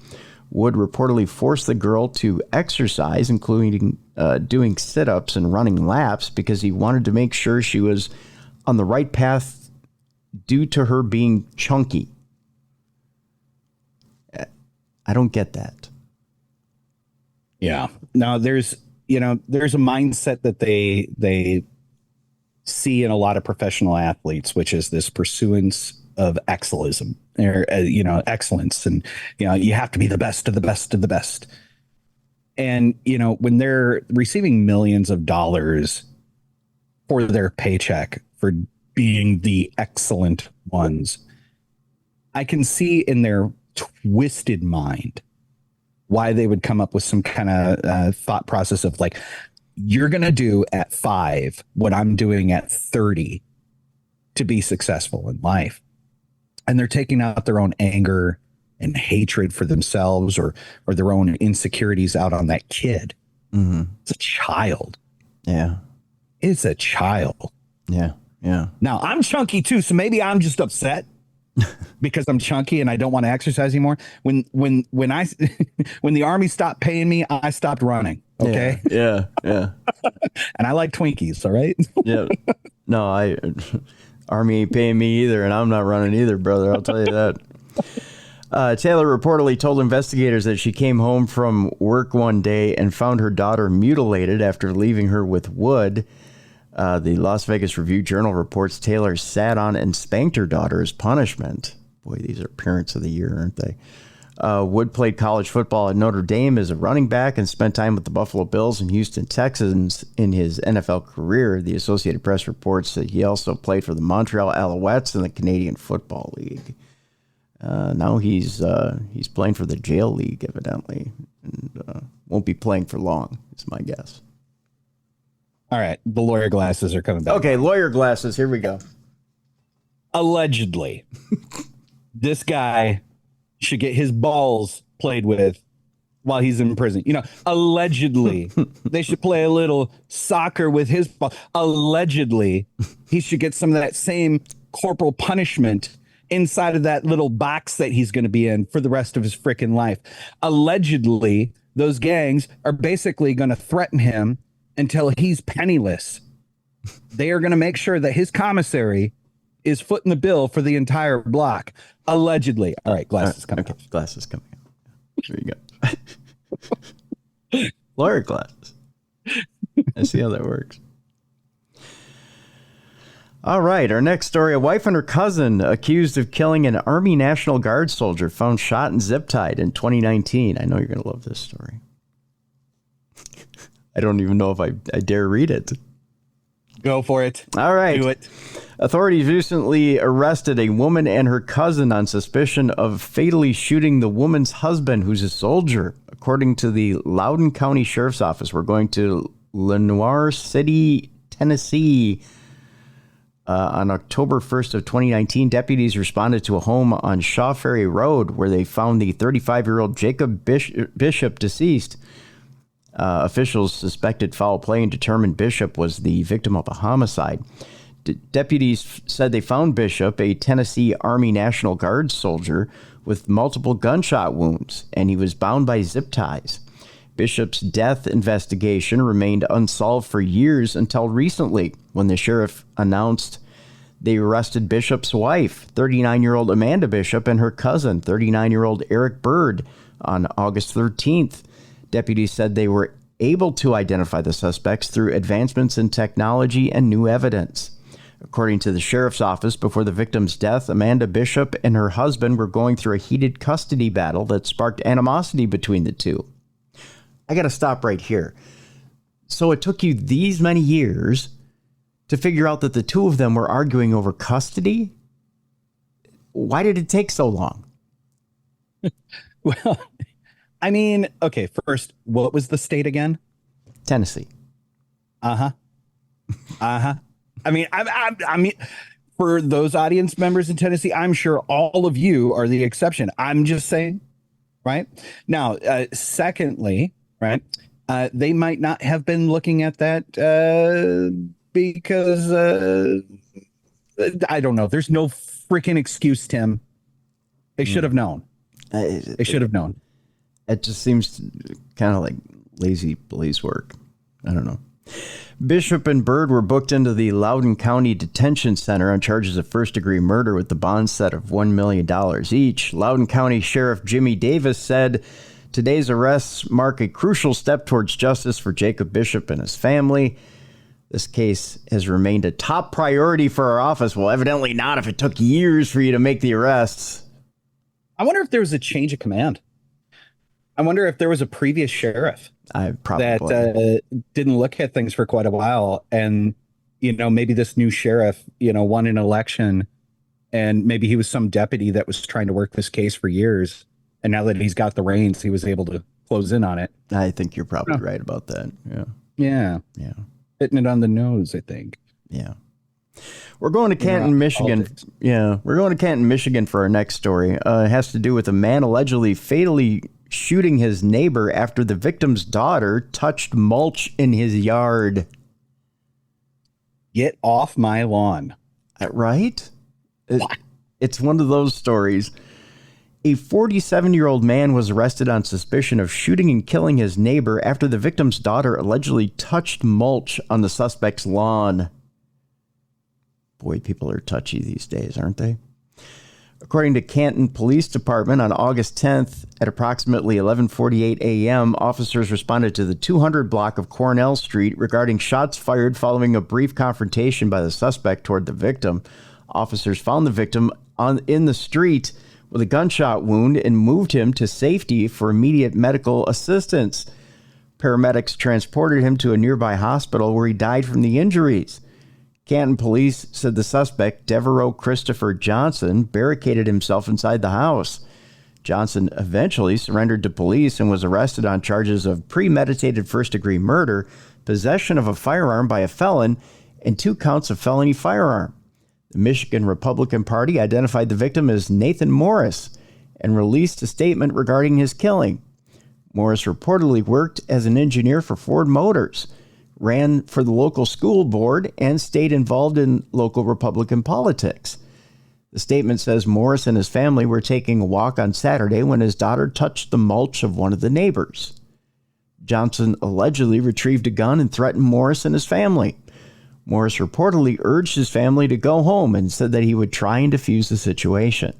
Wood reportedly forced the girl to exercise, including doing sit-ups and running laps, because he wanted to make sure she was on the right path due to her being chunky. I don't get that. Yeah. Now there's a mindset that they see in a lot of professional athletes, which is this pursuance of excellism or, excellence. And, you have to be the best of the best of the best. And, when they're receiving millions of dollars for their paycheck for being the excellent ones, I can see in their twisted mind why they would come up with some kind of thought process of like, you're going to do at 5 what I'm doing at 30 to be successful in life. And they're taking out their own anger and hatred for themselves or their own insecurities out on that kid. Mm-hmm. It's a child. Yeah. It's a child. Yeah. Yeah. Now I'm chunky too. So maybe I'm just upset because I'm chunky and I don't want to exercise anymore. When the Army stopped paying me, I stopped running. Okay. Yeah. Yeah. And I like Twinkies. All right. Yeah. No, Army ain't paying me either, and I'm not running either, brother. I'll tell you that. Taylor reportedly told investigators that she came home from work one day and found her daughter mutilated after leaving her with Wood. The Las Vegas Review-Journal reports Taylor sat on and spanked her daughter as punishment. Boy, these are parents of the year, aren't they? Wood played college football at Notre Dame as a running back and spent time with the Buffalo Bills and Houston Texans in his NFL career. The Associated Press reports that he also played for the Montreal Alouettes in the Canadian Football League. Now he's playing for the jail league, evidently, and won't be playing for long, is my guess. All right, the lawyer glasses are coming back. Okay, lawyer glasses, here we go. Allegedly, this guy should get his balls played with while he's in prison. You know, allegedly, they should play a little soccer with his ball. Allegedly, he should get some of that same corporal punishment inside of that little box that he's going to be in for the rest of his freaking life. Allegedly, those gangs are basically going to threaten him until he's penniless. They are going to make sure that his commissary is footing the bill for the entire block. Allegedly. All right, glasses coming off. Glasses coming out. There you go. Lawyer glasses. I see how that works. All right, our next story. A wife and her cousin accused of killing an Army National Guard soldier found shot and zip-tied in 2019. I know you're going to love this story. I don't even know if I dare read it. Go for it. All right. Do it. Authorities recently arrested a woman and her cousin on suspicion of fatally shooting the woman's husband, who's a soldier. According to the Loudoun County Sheriff's Office, we're going to Lenoir City, Tennessee. On October 1st of 2019, deputies responded to a home on Shaw Ferry Road where they found the 35-year-old Jacob Bishop deceased. Officials suspected foul play and determined Bishop was the victim of a homicide. Deputies said they found Bishop, a Tennessee Army National Guard soldier, with multiple gunshot wounds, and he was bound by zip ties. Bishop's death investigation remained unsolved for years until recently, when the sheriff announced they arrested Bishop's wife, 39-year-old Amanda Bishop, and her cousin, 39-year-old Eric Bird, on August 13th. Deputies said they were able to identify the suspects through advancements in technology and new evidence. According to the sheriff's office, before the victim's death, Amanda Bishop and her husband were going through a heated custody battle that sparked animosity between the two. I got to stop right here. So it took you these many years to figure out that the two of them were arguing over custody? Why did it take so long? Well, I mean, okay, first, what was the state again? Tennessee. Uh-huh. Uh-huh. I mean, for those audience members in Tennessee, I'm sure all of you are the exception. I'm just saying, right? Now, secondly, right, they might not have been looking at that because, I don't know. There's no freaking excuse, Tim. They should have known. They should have known. It just seems kind of like lazy police work. I don't know. Bishop and Bird were booked into the Loudoun County Detention Center on charges of first-degree murder with the bond set of $1 million each. Loudoun County Sheriff Jimmy Davis said today's arrests mark a crucial step towards justice for Jacob Bishop and his family. This case has remained a top priority for our office. Well, evidently not if it took years for you to make the arrests. I wonder if there was a change of command. I wonder if there was a previous sheriff that didn't look at things for quite a while. And, you know, maybe this new sheriff, you know, won an election and maybe he was some deputy that was trying to work this case for years. And now that he's got the reins, he was able to close in on it. I think you're probably right about that. Yeah. Yeah. Yeah. Hitting it on the nose, I think. Yeah. We're going to Canton, Michigan. Politics. Yeah. We're going to Canton, Michigan for our next story. It has to do with a man allegedly fatally shooting his neighbor after the victim's daughter touched mulch in his yard. Get off my lawn. Right? It's one of those stories. A 47-year-old man was arrested on suspicion of shooting and killing his neighbor after the victim's daughter allegedly touched mulch on the suspect's lawn. Boy, people are touchy these days, aren't they? According to Canton Police Department, on August 10th at approximately 11:48 a.m., officers responded to the 200 block of Cornell Street regarding shots fired following a brief confrontation by the suspect toward the victim. Officers found the victim in the street with a gunshot wound and moved him to safety for immediate medical assistance. Paramedics transported him to a nearby hospital where he died from the injuries. Canton police said the suspect, Devereaux Christopher Johnson, barricaded himself inside the house. Johnson eventually surrendered to police and was arrested on charges of premeditated first-degree murder, possession of a firearm by a felon, and 2 counts of felony firearm. The Michigan Republican Party identified the victim as Nathan Morris and released a statement regarding his killing. Morris reportedly worked as an engineer for Ford Motors, ran for the local school board, and stayed involved in local Republican politics. The statement says Morris and his family were taking a walk on Saturday when his daughter touched the mulch of one of the neighbors. Johnson allegedly retrieved a gun and threatened Morris and his family. Morris reportedly urged his family to go home and said that he would try and defuse the situation.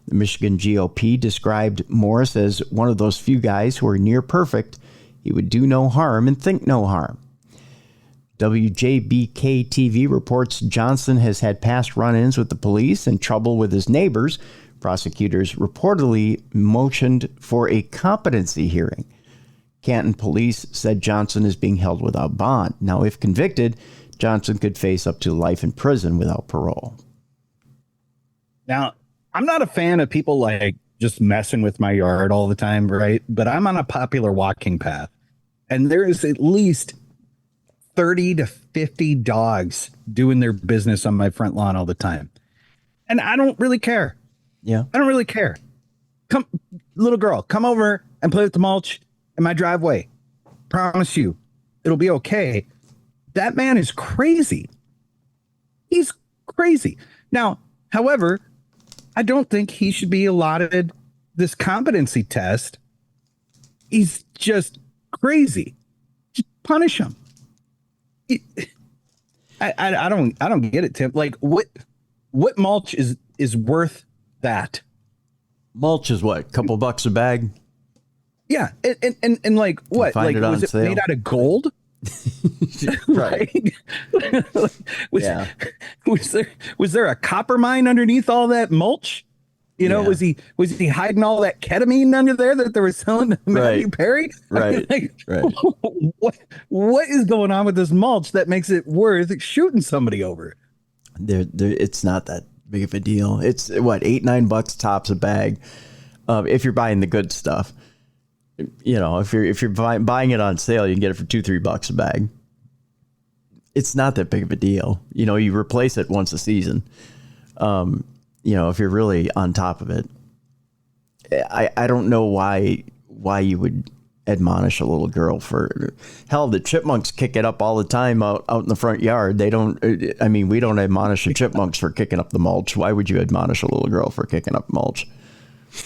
The Michigan GOP described Morris as one of those few guys who are near perfect. He would do no harm and think no harm. WJBK-TV reports Johnson has had past run-ins with the police and trouble with his neighbors. Prosecutors reportedly motioned for a competency hearing. Canton police said Johnson is being held without bond. Now, if convicted, Johnson could face up to life in prison without parole. Now, I'm not a fan of people like just messing with my yard all the time, right? But I'm on a popular walking path, and there is at least 30 to 50 dogs doing their business on my front lawn all the time. And I don't really care. Yeah. I don't really care. Come, little girl, come over and play with the mulch in my driveway. Promise you, it'll be okay. That man is crazy. He's crazy. Now, however, I don't think he should be allotted this competency test. He's just crazy. Just punish him. I don't get it, Tim. Like what mulch is worth that? Mulch is what? A couple bucks a bag? Yeah. And like what? Like was it made out of gold? Right. Was there a copper mine underneath all that mulch? You know, was he hiding all that ketamine under there that they were selling to Matthew Perry? Right. I mean, like, what is going on with this mulch that makes it worth shooting somebody over? It's not that big of a deal. It's what, $8-9 tops a bag. If you're buying the good stuff, you know, if you're buying it on sale, you can get it for $2-3 a bag. It's not that big of a deal. You know, you replace it once a season. You know, if you're really on top of it, I don't know why you would admonish a little girl for. Hell, the chipmunks kick it up all the time out in the front yard. They don't. I mean, we don't admonish the chipmunks for kicking up the mulch. Why would you admonish a little girl for kicking up mulch?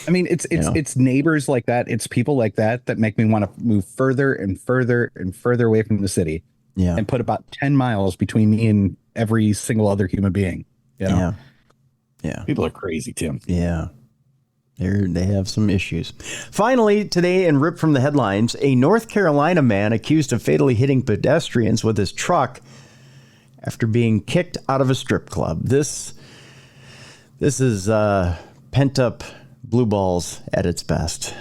I mean, it's neighbors like that. It's people like that make me want to move further and further and further away from the city. Yeah, and put about 10 miles between me and every single other human being. You know? Yeah. Yeah. People are crazy, Tim. Yeah. They have some issues. Finally, today in Ripped from the Headlines, a North Carolina man accused of fatally hitting pedestrians with his truck after being kicked out of a strip club. This is pent up blue balls at its best.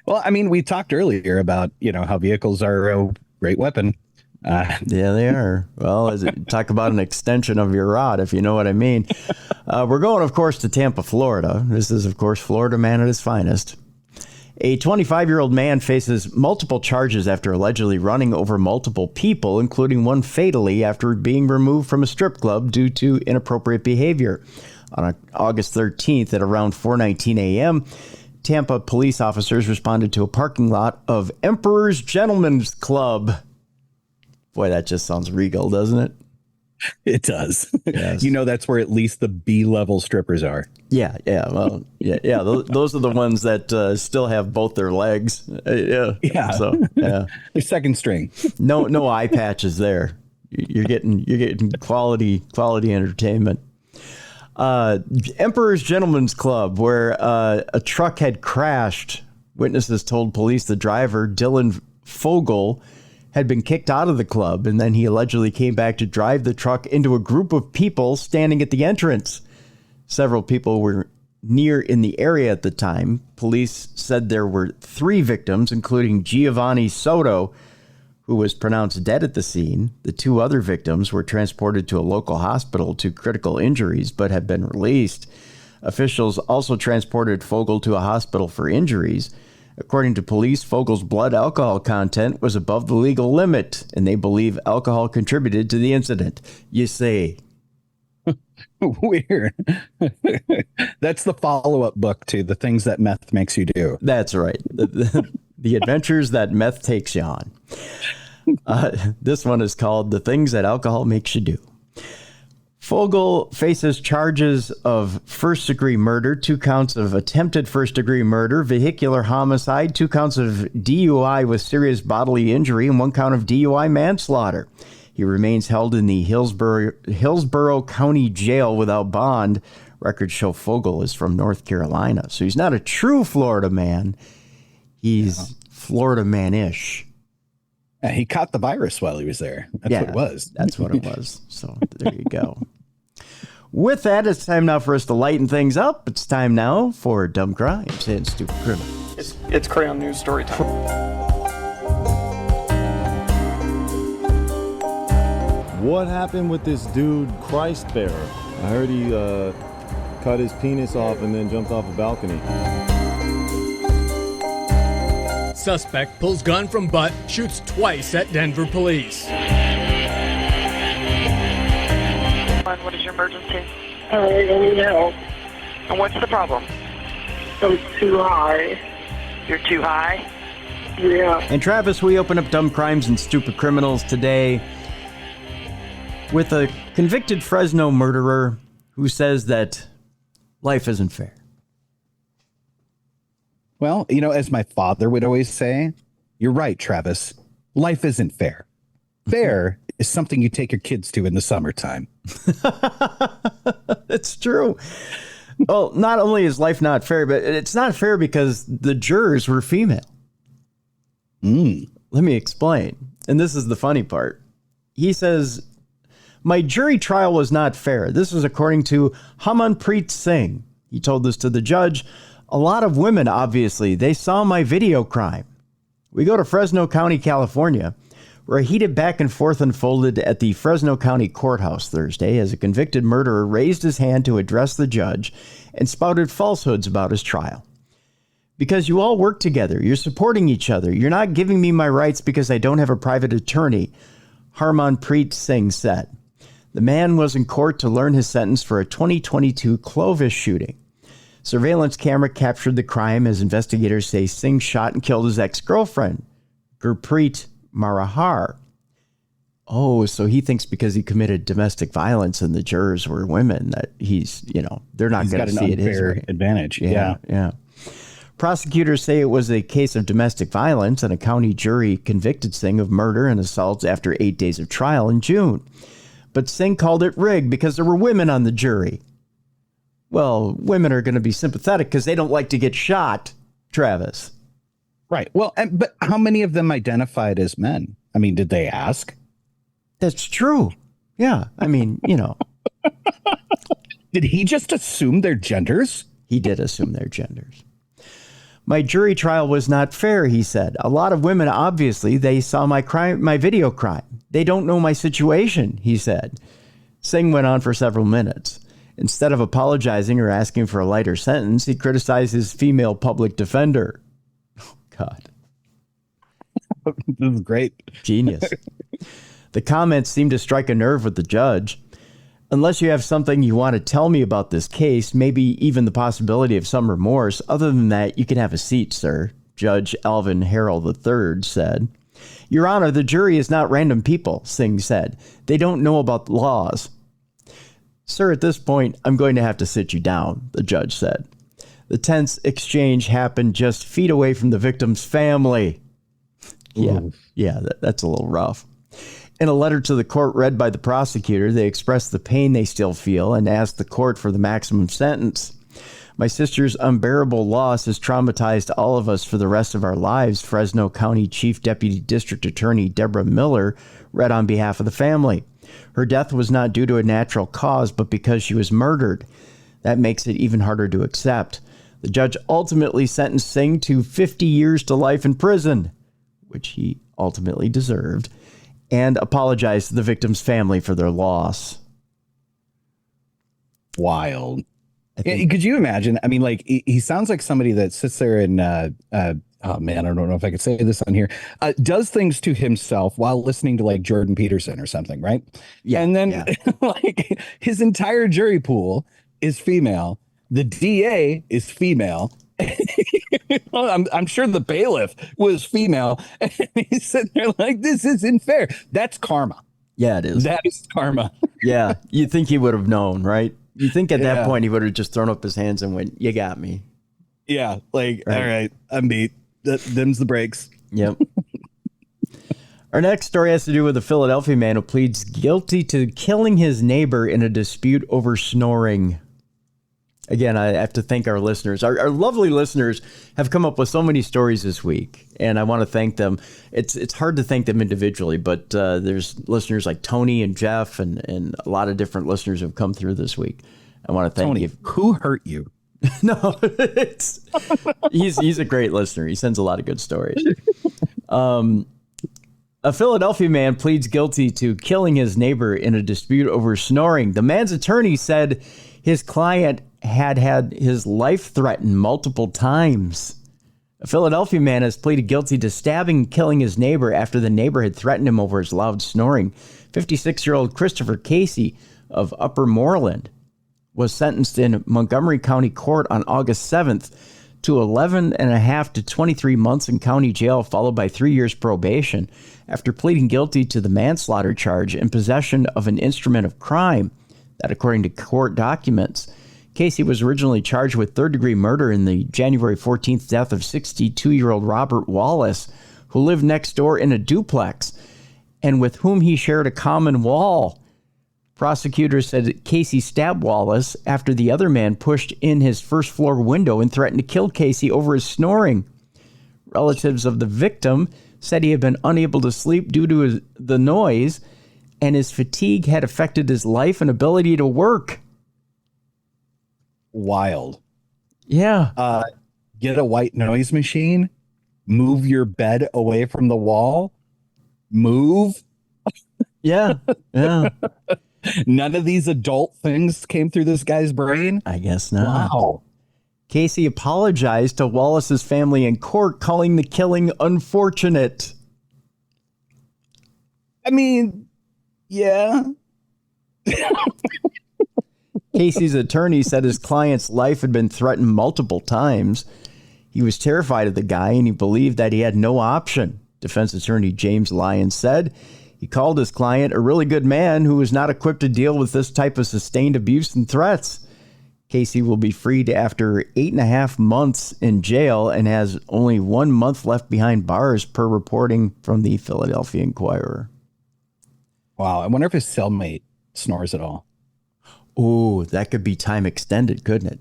Well, I mean, we talked earlier about, you know, how vehicles are a great weapon. Yeah, they are. Well, talk about an extension of your rod, if you know what I mean. We're going, of course, to Tampa, Florida. This is, of course, Florida man at his finest. A 25-year-old man faces multiple charges after allegedly running over multiple people, including one fatally after being removed from a strip club due to inappropriate behavior. On August 13th at around 4:19 a.m., Tampa police officers responded to a parking lot of Emperor's Gentlemen's Club. Boy, that just sounds regal, doesn't it? It does. Yes. You know, that's where at least the B-level strippers are. Yeah. Well, yeah. Those are the ones that still have both their legs. Yeah. Yeah. So, yeah. They're second string. No eye patches there. You're getting quality entertainment. Emperor's Gentleman's Club, where a truck had crashed. Witnesses told police the driver, Dylan Fogel, had been kicked out of the club, and then he allegedly came back to drive the truck into a group of people standing at the entrance. Several people were near in the area at the time. Police said there were 3 victims, including Giovanni Soto, who was pronounced dead at the scene. The 2 other victims were transported to a local hospital to critical injuries, but have been released. Officials also transported Fogel to a hospital for injuries. According to police, Fogel's blood alcohol content was above the legal limit, and they believe alcohol contributed to the incident. You say. Weird. That's the follow-up book to The Things That Meth Makes You Do. That's right. The adventures that meth takes you on. This one is called The Things That Alcohol Makes You Do. Fogel faces charges of first-degree murder, 2 counts of attempted first-degree murder, vehicular homicide, 2 counts of DUI with serious bodily injury, and 1 count of DUI manslaughter. He remains held in the Hillsborough County Jail without bond. Records show Fogel is from North Carolina, so he's not a true Florida man. He's Florida man-ish. Yeah, he caught the virus while he was there. That's what it was. That's what it was. So there you go. With that, it's time now for us to lighten things up. It's time now for Dumb Crimes and Stupid Criminals. It's Crayon News story time. What happened with this dude, Christ Bearer? I heard he cut his penis off and then jumped off a balcony. Suspect pulls gun from butt, shoots twice at Denver police. What is your emergency? I need help. And what's the problem? I'm too high. You're too high? Yeah. And Travis, we open up Dumb Crimes and Stupid Criminals today with a convicted Fresno murderer who says that life isn't fair. Well, you know, as my father would always say, you're right, Travis. Life isn't fair. Fair is something you take your kids to in the summertime. It's true. Well, not only is life not fair, but it's not fair because the jurors were female. Let me explain. And this is the funny part. He says, my jury trial was not fair. This is according to Hamanpreet Singh. He told this to the judge. A lot of women, obviously, they saw my video crime. We go to Fresno County, California, where a heated back and forth unfolded at the Fresno County Courthouse Thursday as a convicted murderer raised his hand to address the judge and spouted falsehoods about his trial. Because you all work together, you're supporting each other, you're not giving me my rights because I don't have a private attorney, Harmanpreet Singh said. The man was in court to learn his sentence for a 2022 Clovis shooting. Surveillance camera captured the crime as investigators say Singh shot and killed his ex-girlfriend, Gurpreet Marahar. Oh, so he thinks because he committed domestic violence and the jurors were women that he's, they're not going to see it his way. Advantage. Yeah. Prosecutors say it was a case of domestic violence and a county jury convicted Singh of murder and assault after 8 days of trial in June. But Singh called it rigged because there were women on the jury. Well, women are going to be sympathetic because they don't like to get shot, Travis. Right. Well, but how many of them identified as men? I mean, did they ask? That's true. Yeah. I mean, Did he just assume their genders? He did assume their genders. My jury trial was not fair, he said. A lot of women, obviously, they saw my video crime. They don't know my situation, he said. Singh went on for several minutes. Instead of apologizing or asking for a lighter sentence, he criticized his female public defender. Oh, God. This is great. Genius. The comments seemed to strike a nerve with the judge. Unless you have something you want to tell me about this case, maybe even the possibility of some remorse, other than that, you can have a seat, sir, Judge Alvin Harrell III said. Your Honor, the jury is not random people, Singh said. They don't know about the laws. Sir, at this point, I'm going to have to sit you down, the judge said. The tense exchange happened just feet away from the victim's family. Yeah, that's a little rough. In a letter to the court read by the prosecutor, they expressed the pain they still feel and asked the court for the maximum sentence. My sister's unbearable loss has traumatized all of us for the rest of our lives, Fresno County Chief Deputy District Attorney Deborah Miller read on behalf of the family. Her death was not due to a natural cause, but because she was murdered. That makes it even harder to accept. The judge ultimately sentenced Singh to 50 years to life in prison, which he ultimately deserved, and apologized to the victim's family for their loss. Wild. Could you imagine? I mean, like, he sounds like somebody that sits there and, oh man, I don't know if I could say this on here, does things to himself while listening to like Jordan Peterson or something, right? Yeah. And then like his entire jury pool is female. The DA is female. I'm sure the bailiff was female. And he's sitting there like, this isn't fair. That's karma. Yeah, it is. That is karma. Yeah. You think he would have known, right? You think at that point he would have just thrown up his hands and went, you got me. Yeah. Like, all right, I'm beat. Them's the breaks. Yep. Our next story has to do with a Philadelphia man who pleads guilty to killing his neighbor in a dispute over snoring. Again, I have to thank our listeners. Our lovely listeners have come up with so many stories this week, and I want to thank them. It's hard to thank them individually, but there's listeners like Tony and Jeff and a lot of different listeners who have come through this week. I want to thank Tony, you. Who hurt you? No, he's a great listener. He sends a lot of good stories. A Philadelphia man pleads guilty to killing his neighbor in a dispute over snoring. The man's attorney said his client had his life threatened multiple times. A Philadelphia man has pleaded guilty to stabbing and killing his neighbor after the neighbor had threatened him over his loud snoring. 56-year-old Christopher Casey of Upper Moreland was sentenced in Montgomery County Court on August 7th to 11 and a half to 23 months in county jail, followed by 3 years probation, after pleading guilty to the manslaughter charge in possession of an instrument of crime. That, according to court documents, Casey was originally charged with third-degree murder in the January 14th death of 62-year-old Robert Wallace, who lived next door in a duplex and with whom he shared a common wall. Prosecutors said Casey stabbed Wallace after the other man pushed in his first-floor window and threatened to kill Casey over his snoring. Relatives of the victim said he had been unable to sleep due to the noise, and his fatigue had affected his life and ability to work. Wild. Yeah. Get a white noise machine, move your bed away from the wall, move. Yeah. None of these adult things came through this guy's brain. I guess not. Wow. Casey apologized to Wallace's family in court, calling the killing unfortunate. I mean, yeah. Casey's attorney said his client's life had been threatened multiple times. He was terrified of the guy and he believed that he had no option. Defense attorney James Lyons said he called his client a really good man who was not equipped to deal with this type of sustained abuse and threats. Casey will be freed after 8.5 months in jail and has only 1 month left behind bars, per reporting from the Philadelphia Inquirer. Wow. I wonder if his cellmate snores at all. Oh, that could be time extended, couldn't it?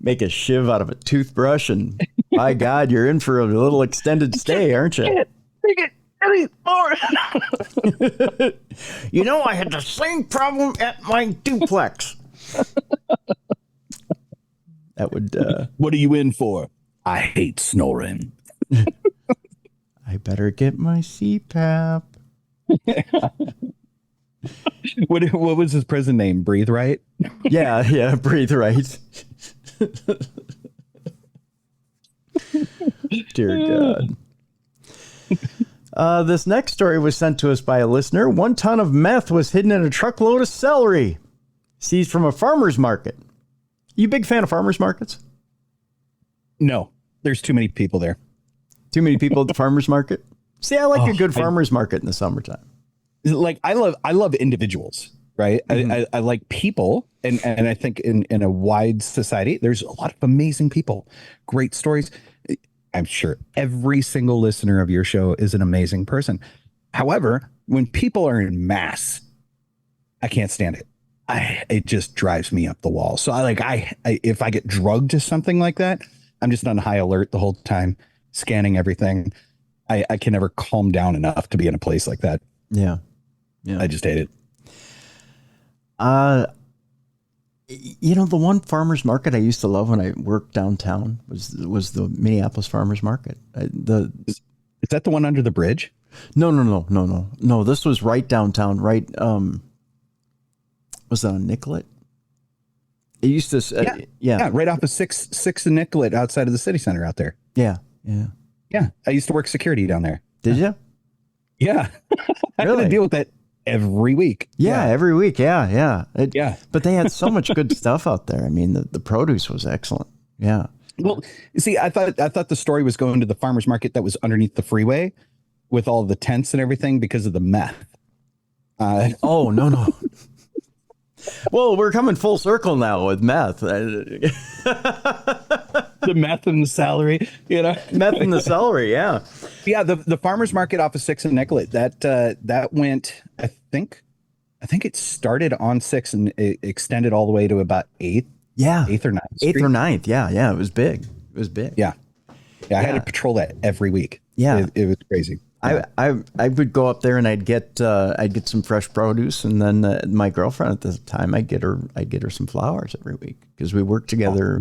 Make a shiv out of a toothbrush and by God, you're in for a little extended stay, aren't you? Make it any more. You know, I had the same problem at my duplex. That would... What are you in for? I hate snoring. I better get my CPAP. What was his prison name? Breathe Right? Yeah, Breathe Right. Dear God. This next story was sent to us by a listener. 1 ton of meth was hidden in a truckload of celery seized from a farmer's market. You a big fan of farmer's markets? No, there's too many people there. Too many people at the farmer's market? See, I like a good farmer's market in the summertime. Like I love individuals, right? Mm-hmm. I like people, and I think in a wide society, there's a lot of amazing people, great stories. I'm sure every single listener of your show is an amazing person. However, when people are in mass, I can't stand it. It just drives me up the wall. So if I get drugged to something like that, I'm just on high alert the whole time, scanning everything. I can never calm down enough to be in a place like that. Yeah. I just hate it. The one farmer's market I used to love when I worked downtown was the Minneapolis Farmers Market. Is that the one under the bridge? No. This was right downtown, right. Was that on Nicollet? It used to, yeah, right off of 6 and Nicollet outside of the city center out there. Yeah. I used to work security down there. Did you? Yeah. I had to deal with that every week. Yeah, every week. Yeah. But they had so much good stuff out there. I mean, the produce was excellent. Yeah. Well, see, I thought the story was going to the farmer's market that was underneath the freeway with all the tents and everything because of the meth. Oh, no. Well, we're coming full circle now with meth. The meth and the celery, Meth and the celery, yeah. Yeah, the farmer's market off of 6 and Nicollet, that went, I think it started on 6 and it extended all the way to about 8th. Yeah. 8th or 9th. 8th or 9th, yeah. It was big. Yeah, I had to patrol that every week. Yeah. It was crazy. I would go up there and I'd get some fresh produce, and then my girlfriend at the time I'd get her some flowers every week because we worked together.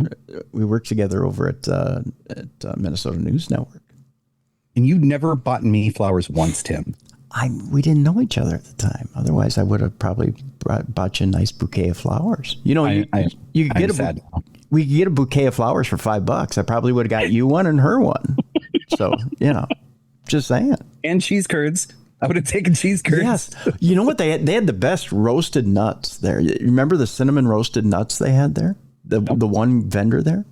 We worked together over at Minnesota News Network. And you never bought me flowers once, Tim. We didn't know each other at the time. Otherwise, I would have probably bought you a nice bouquet of flowers. You could get we could get a bouquet of flowers for $5. I probably would have got you one and her one. So just saying. And cheese curds. I would have taken cheese curds. Yes. You know what? They had the best roasted nuts there. You remember the cinnamon roasted nuts they had there? The one vendor there?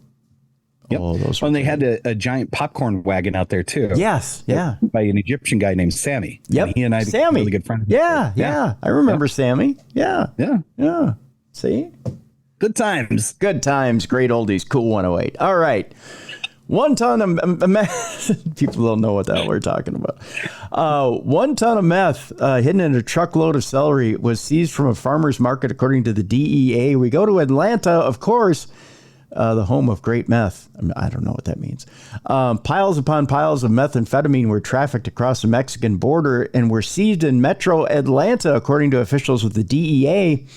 Yep. Oh, those were. And they had a giant popcorn wagon out there too. Yes. Yeah. By an Egyptian guy named Sammy. Yep. And he and I became really good friends. Yeah. I remember Sammy. Yeah. See? Good times. Great oldies. Cool 108. All right. 1 ton of meth. People don't know what the hell we're talking about. 1 ton of meth hidden in a truckload of celery was seized from a farmer's market, according to the DEA. We go to Atlanta, of course, the home of great meth. I don't know what that means. Piles upon piles of methamphetamine were trafficked across the Mexican border and were seized in metro Atlanta, according to officials with the DEA.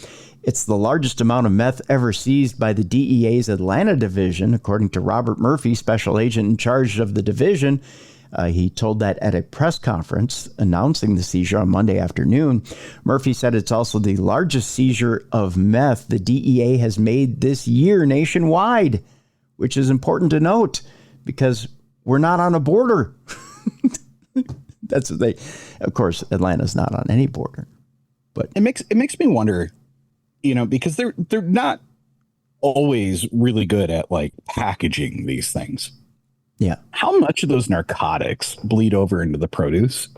It's the largest amount of meth ever seized by the DEA's Atlanta division, according to Robert Murphy, special agent in charge of the division. He told that at a press conference announcing the seizure on Monday afternoon. Murphy said it's also the largest seizure of meth the DEA has made this year nationwide, which is important to note because we're not on a border. That's what of course, Atlanta's not on any border. But it makes me wonder, because they're not always really good at packaging these things. Yeah. How much of those narcotics bleed over into the produce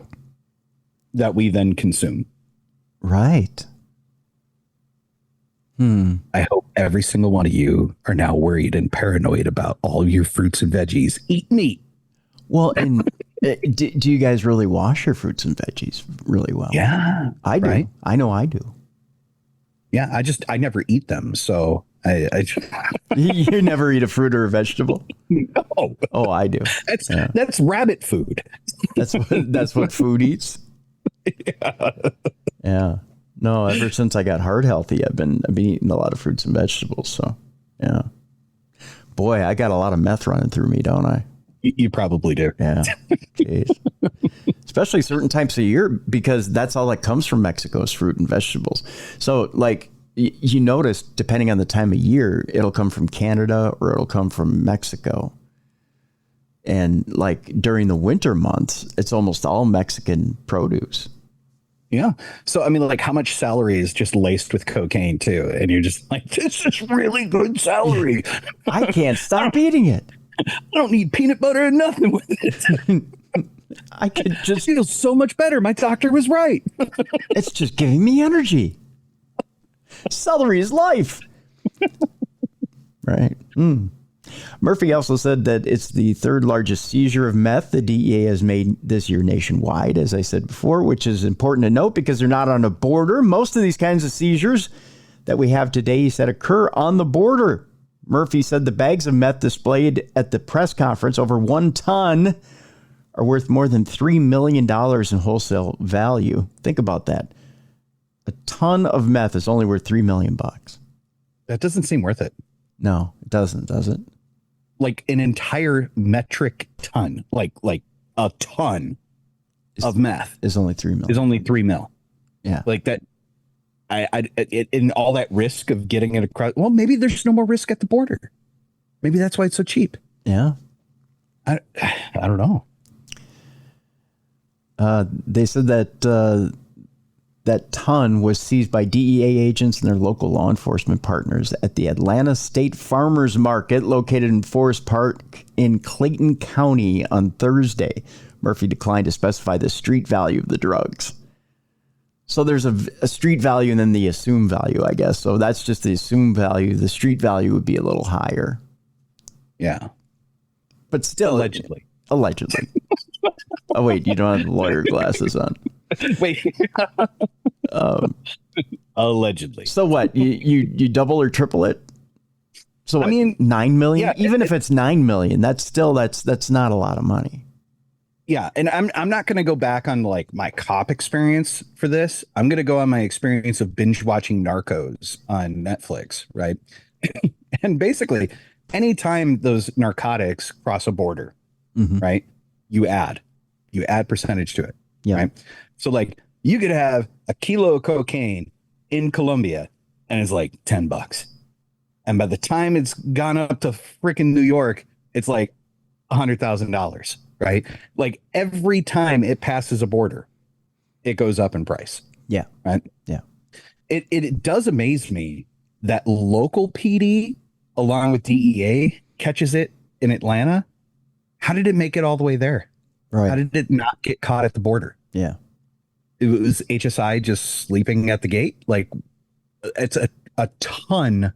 that we then consume? Right. I hope every single one of you are now worried and paranoid about all of your fruits and veggies. Eat meat. Well, and do you guys really wash your fruits and veggies really well? Yeah. I do. Right? I know I do. Yeah, I never eat them, so I You never eat a fruit or a vegetable? No. Oh, I do. That's rabbit food. That's what food eats. Yeah. No, ever since I got heart healthy, I've been eating a lot of fruits and vegetables. So, yeah. Boy, I got a lot of meth running through me, don't I? You probably do. Yeah. Jeez. Especially certain times of year, because that's all that comes from Mexico is fruit and vegetables. So you notice, depending on the time of year, it'll come from Canada or it'll come from Mexico. And during the winter months, it's almost all Mexican produce. Yeah. So, how much celery is just laced with cocaine too? And you're just this is really good celery. I can't stop eating it. I don't need peanut butter and nothing with it. I could just feel so much better. My doctor was right. It's just giving me energy. Celery is life. Right. Murphy also said that it's the third largest seizure of meth the DEA has made this year nationwide, as I said before, which is important to note because they're not on a border. Most of these kinds of seizures that we have today, he said, occur on the border. Murphy said the bags of meth displayed at the press conference, over 1 ton, are worth more than $3 million in wholesale value. Think about that. A ton of meth is only worth $3 million. That doesn't seem worth it. No, it doesn't, does it? Like an entire metric ton, like a ton of meth is only 3 mil. Is only 3 mil. Yeah. Like that. In all that risk of getting it across. Well, maybe there's no more risk at the border. Maybe that's why it's so cheap. Yeah. I don't know. They said that that ton was seized by DEA agents and their local law enforcement partners at the Atlanta State Farmers Market located in Forest Park in Clayton County on Thursday. Murphy declined to specify the street value of the drugs. So there's a street value and then the assumed value, I guess. So that's just the assumed value. The street value would be a little higher. Yeah. But still. Allegedly. Oh, wait, you don't have the lawyer glasses on. Wait. Allegedly. So what? You double or triple it? So what, I mean, 9 million? Yeah, even if it's 9 million, that's not a lot of money. Yeah, and I'm not going to go back on like my cop experience for this. I'm going to go on my experience of binge watching Narcos on Netflix, right? And basically, anytime those narcotics cross a border, right, you add percentage to it, right? So like you could have a kilo of cocaine in Colombia and it's like $10. And by the time it's gone up to freaking New York, it's like $100,000. Right? Like every time it passes a border, it goes up in price. Yeah. Right. Yeah. It does amaze me that local PD along with DEA catches it in Atlanta. How did it make it all the way there? Right. How did it not get caught at the border? Yeah. It was HSI just sleeping at the gate. Like it's a ton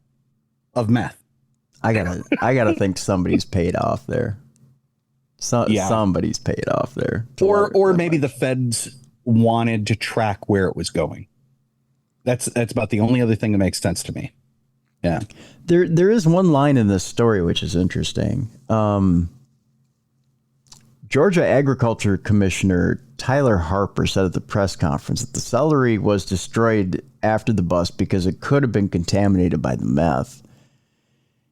of meth. I gotta think somebody's paid off there. Somebody's paid off there. Or maybe the feds wanted to track where it was going. That's about the only other thing that makes sense to me. Yeah. There is one line in this story which is interesting. Georgia Agriculture Commissioner Tyler Harper said at the press conference that the celery was destroyed after the bust because it could have been contaminated by the meth.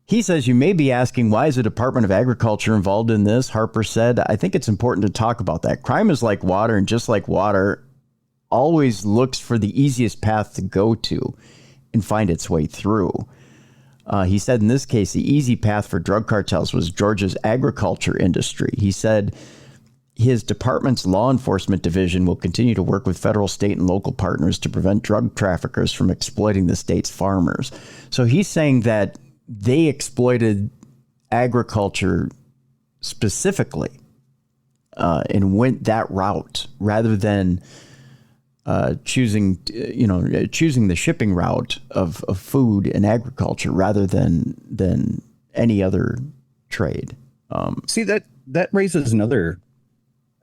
He says, you may be asking, why is the Department of Agriculture involved in this? Harper said, I think it's important to talk about that. Crime is like water, and just like water, always looks for the easiest path to go to and find its way through. He said, in this case, the easy path for drug cartels was Georgia's agriculture industry. He said his department's law enforcement division will continue to work with federal, state, and local partners to prevent drug traffickers from exploiting the state's farmers. So he's saying that they exploited agriculture specifically and went that route rather than choosing the shipping route of food and agriculture rather than any other trade. See, that raises another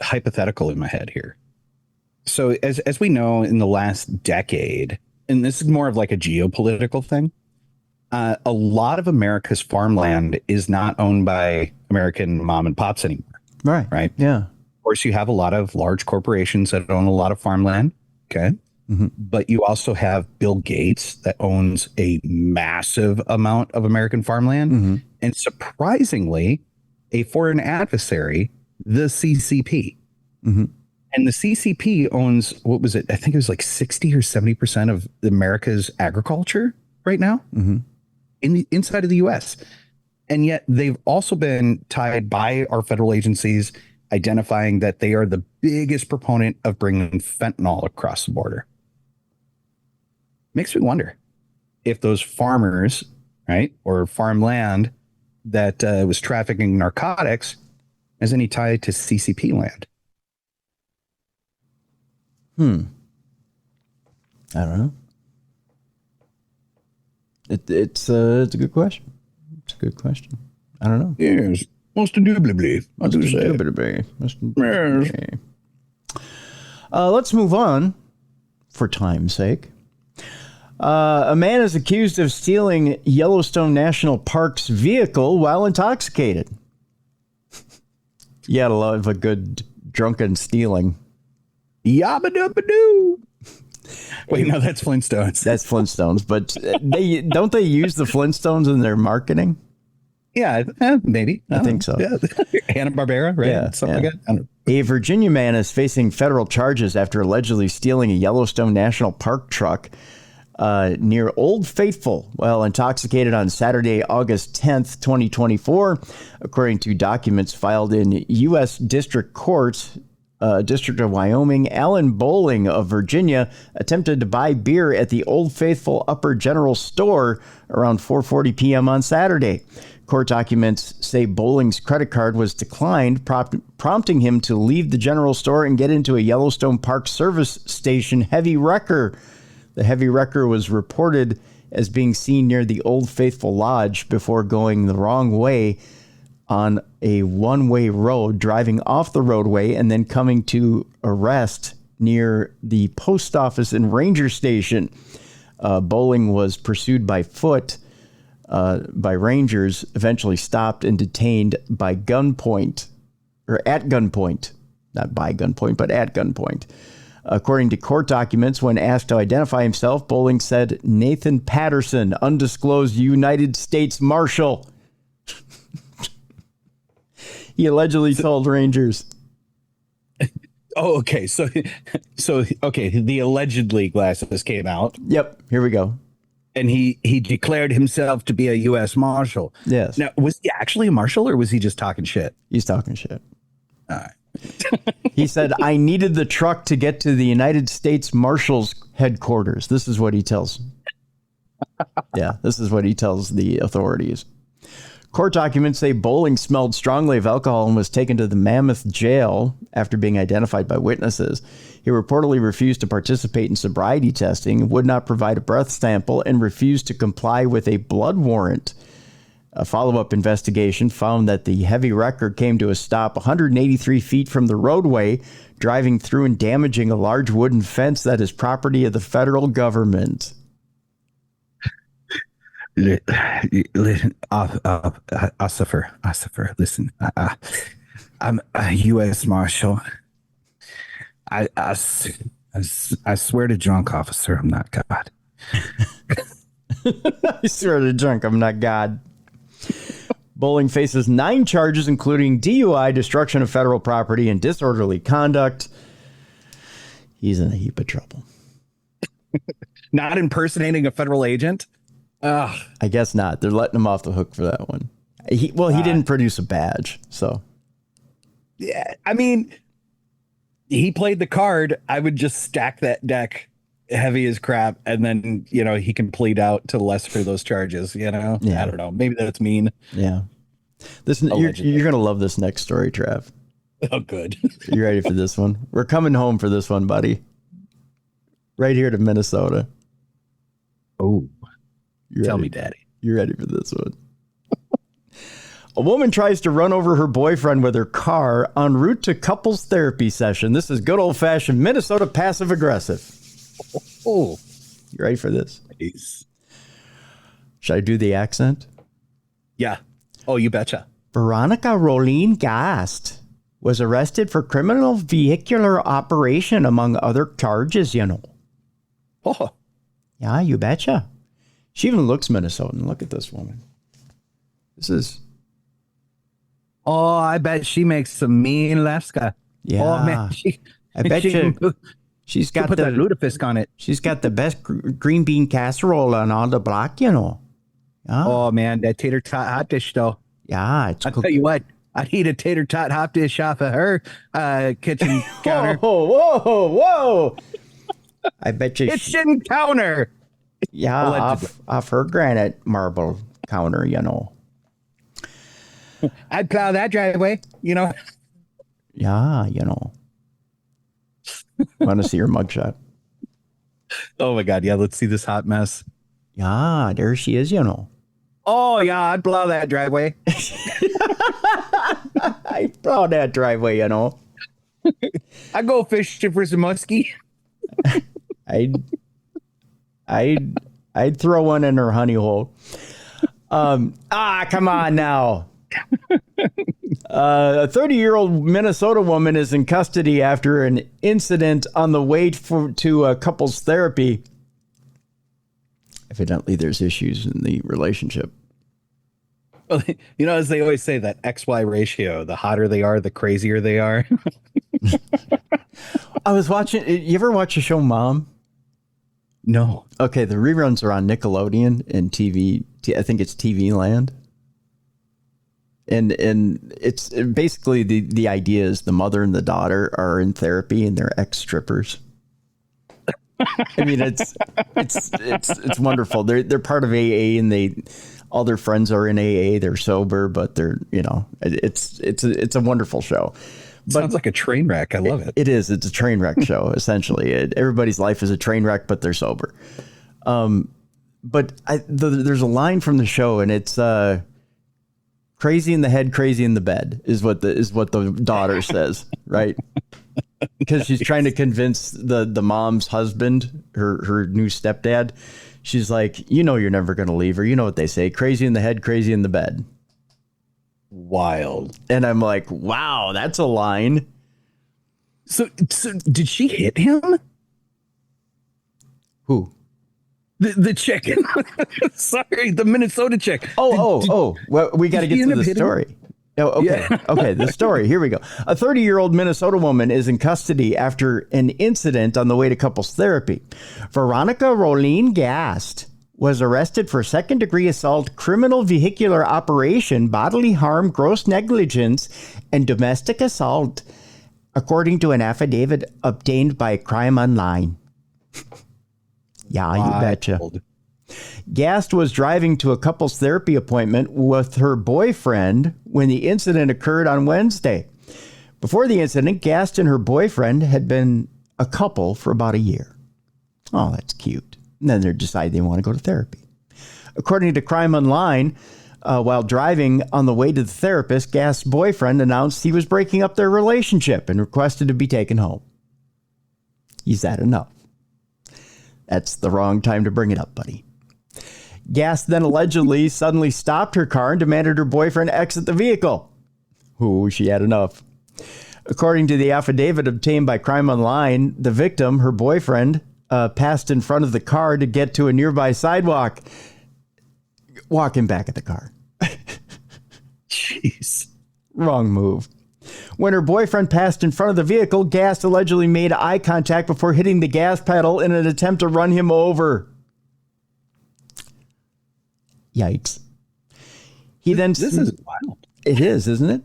hypothetical in my head here. So as we know, in the last decade, and this is more of like a geopolitical thing, a lot of America's farmland is not owned by American mom and pops anymore. Right. Yeah. Of course, you have a lot of large corporations that own a lot of farmland. Okay. But you also have Bill Gates that owns a massive amount of American farmland. And surprisingly, a foreign adversary, the CCP. And the CCP owns, what was it? I think it was like 60 or 70% of America's agriculture right now. In the inside of the U.S. And yet they've also been tied by our federal agencies, identifying that they are the biggest proponent of bringing fentanyl across the border. Makes me wonder if those farmers, right, or farmland that was trafficking narcotics has any tie to CCP land. I don't know. It's a good question. It's a good question. I don't know. Yes, most indubitably. I do say. Indubitably. Yes. Let's move on, for time's sake. A man is accused of stealing Yellowstone National Park's vehicle while intoxicated. You gotta love a good drunken stealing. Yabba dabba doo. Wait, no, that's Flintstones. That's Flintstones, but they use the Flintstones in their marketing? Yeah, maybe. I think so. Yeah. Hanna-Barbera, right? Yeah, Something like that. A Virginia man is facing federal charges after allegedly stealing a Yellowstone National Park truck near Old Faithful while intoxicated on Saturday, August 10th, 2024, according to documents filed in U.S. District Court, District of Wyoming. Alan Bowling of Virginia attempted to buy beer at the Old Faithful Upper General Store around 4:40 p.m. on Saturday. Court documents say Bowling's credit card was declined, prompting him to leave the general store and get into a Yellowstone Park service station heavy wrecker. The heavy wrecker was reported as being seen near the Old Faithful Lodge before going the wrong way on a one-way road, driving off the roadway and then coming to a rest near the post office and ranger station. Bowling was pursued by foot by rangers, eventually stopped and detained by gunpoint, or at gunpoint, not by gunpoint, but at gunpoint. According to court documents, when asked to identify himself, Bowling said Nathan Patterson, undisclosed United States Marshal. He allegedly told rangers. Oh, okay. So, okay. The allegedly glasses came out. Yep. Here we go. And he declared himself to be a U.S. Marshal. Yes. Now, was he actually a marshal or was he just talking shit? He's talking shit. All right. He said, I needed the truck to get to the United States Marshal's headquarters. This is what he tells. Yeah, this is what he tells the authorities. Court documents say Bowling smelled strongly of alcohol and was taken to the Mammoth jail after being identified by witnesses. He reportedly refused to participate in sobriety testing, would not provide a breath sample, and refused to comply with a blood warrant. A follow-up investigation found that the heavy wrecker came to a stop 183 feet from the roadway, driving through and damaging a large wooden fence that is property of the federal government. Ossifer, listen, I'm a U.S. Marshal. I swear to drunk officer, I'm not God. I swear to drunk, I'm not God. Bowling faces 9 charges, including DUI, destruction of federal property, and disorderly conduct. He's in a heap of trouble. Not impersonating a federal agent? I guess not. They're letting him off the hook for that one. He didn't produce a badge, so. Yeah, I mean, he played the card. I would just stack that deck heavy as crap, and then, he can plead out to less for those charges, Yeah. I don't know. Maybe that's mean. Yeah. You're going to love this next story, Trav. Oh, good. You ready for this one? We're coming home for this one, buddy. Right here to Minnesota. Oh. Tell me, Daddy. You ready for this one? A woman tries to run over her boyfriend with her car en route to couples therapy session. This is good old-fashioned Minnesota passive-aggressive. Oh. You ready for this? Nice. Should I do the accent? Yeah. Oh, you betcha. Veronica Rolene Gast was arrested for criminal vehicular operation, among other charges, Oh. Yeah, you betcha. She even looks Minnesotan. Look at this woman. This is... Oh, I bet she makes some mean laughs. Yeah. Oh, man. I bet she's got put the that lutefisk on it. She's got the best green bean casserole on all the block, Yeah. Oh, man. That tater tot hot dish, though. Yeah. It's I'll tell you what. I'd eat a tater tot hot dish off of her kitchen counter. Whoa. I bet you... Kitchen counter. Yeah, off her granite marble counter, I'd plow that driveway, Yeah, Want to see her mugshot? Oh my God, yeah, let's see this hot mess. Yeah, there she is, Oh Oh, yeah, I'd plow that driveway. I plow that driveway, you know. I go fishing for some muskie. I'd throw one in her honey hole. Come on now. A 30-year-old Minnesota woman is in custody after an incident on the way to a couples therapy. Evidently, there's issues in the relationship. Well, you know, as they always say, that XY ratio, the hotter they are, the crazier they are. I was watching. You ever watch the show Mom? No. Okay, the reruns are on Nickelodeon and TV. I think it's TV Land. And it's basically the idea is the mother and the daughter are in therapy and they're ex-strippers. I mean, it's wonderful. They're part of AA and all their friends are in AA. They're sober, but they're, you know, it's a wonderful sholl. But sounds like a train wreck. I love it. It is. It's a train wreck show, essentially. Everybody's life is a train wreck, but they're sober. But there's a line from the show, and it's crazy in the head, crazy in the bed is what the daughter says, right? Because she's trying to convince the mom's husband, her new stepdad. She's like, you know, you're never going to leave her. You know what they say, crazy in the head, crazy in the bed. Wild. And I'm like, wow, that's a line. So did she hit him? Who? The chicken. Sorry, the Minnesota chick. Well, we got to get to the story. Oh, okay. Yeah. Okay, the story. Here we go. A 30-year-old Minnesota woman is in custody after an incident on the way to couples therapy. Veronica Rolene Gast was arrested for second-degree assault, criminal vehicular operation, bodily harm, gross negligence, and domestic assault, according to an affidavit obtained by Crime Online. Yeah, you betcha. Gast was driving to a couples therapy appointment with her boyfriend when the incident occurred on Wednesday. Before the incident, Gast and her boyfriend had been a couple for about a year. Oh, that's cute. And then they decide they want to go to therapy. According to Crime Online, while driving on the way to the therapist, Gast's boyfriend announced he was breaking up their relationship and requested to be taken home. Is that enough? That's the wrong time to bring it up, buddy. Gast then allegedly suddenly stopped her car and demanded her boyfriend exit the vehicle. Ooh, she had enough. According to the affidavit obtained by Crime Online, the victim, her boyfriend, passed in front of the car to get to a nearby sidewalk, walking back at the car. Jeez. Wrong move. When her boyfriend passed in front of the vehicle, Gast allegedly made eye contact before hitting the gas pedal in an attempt to run him over. Yikes. This is wild. It is, isn't it?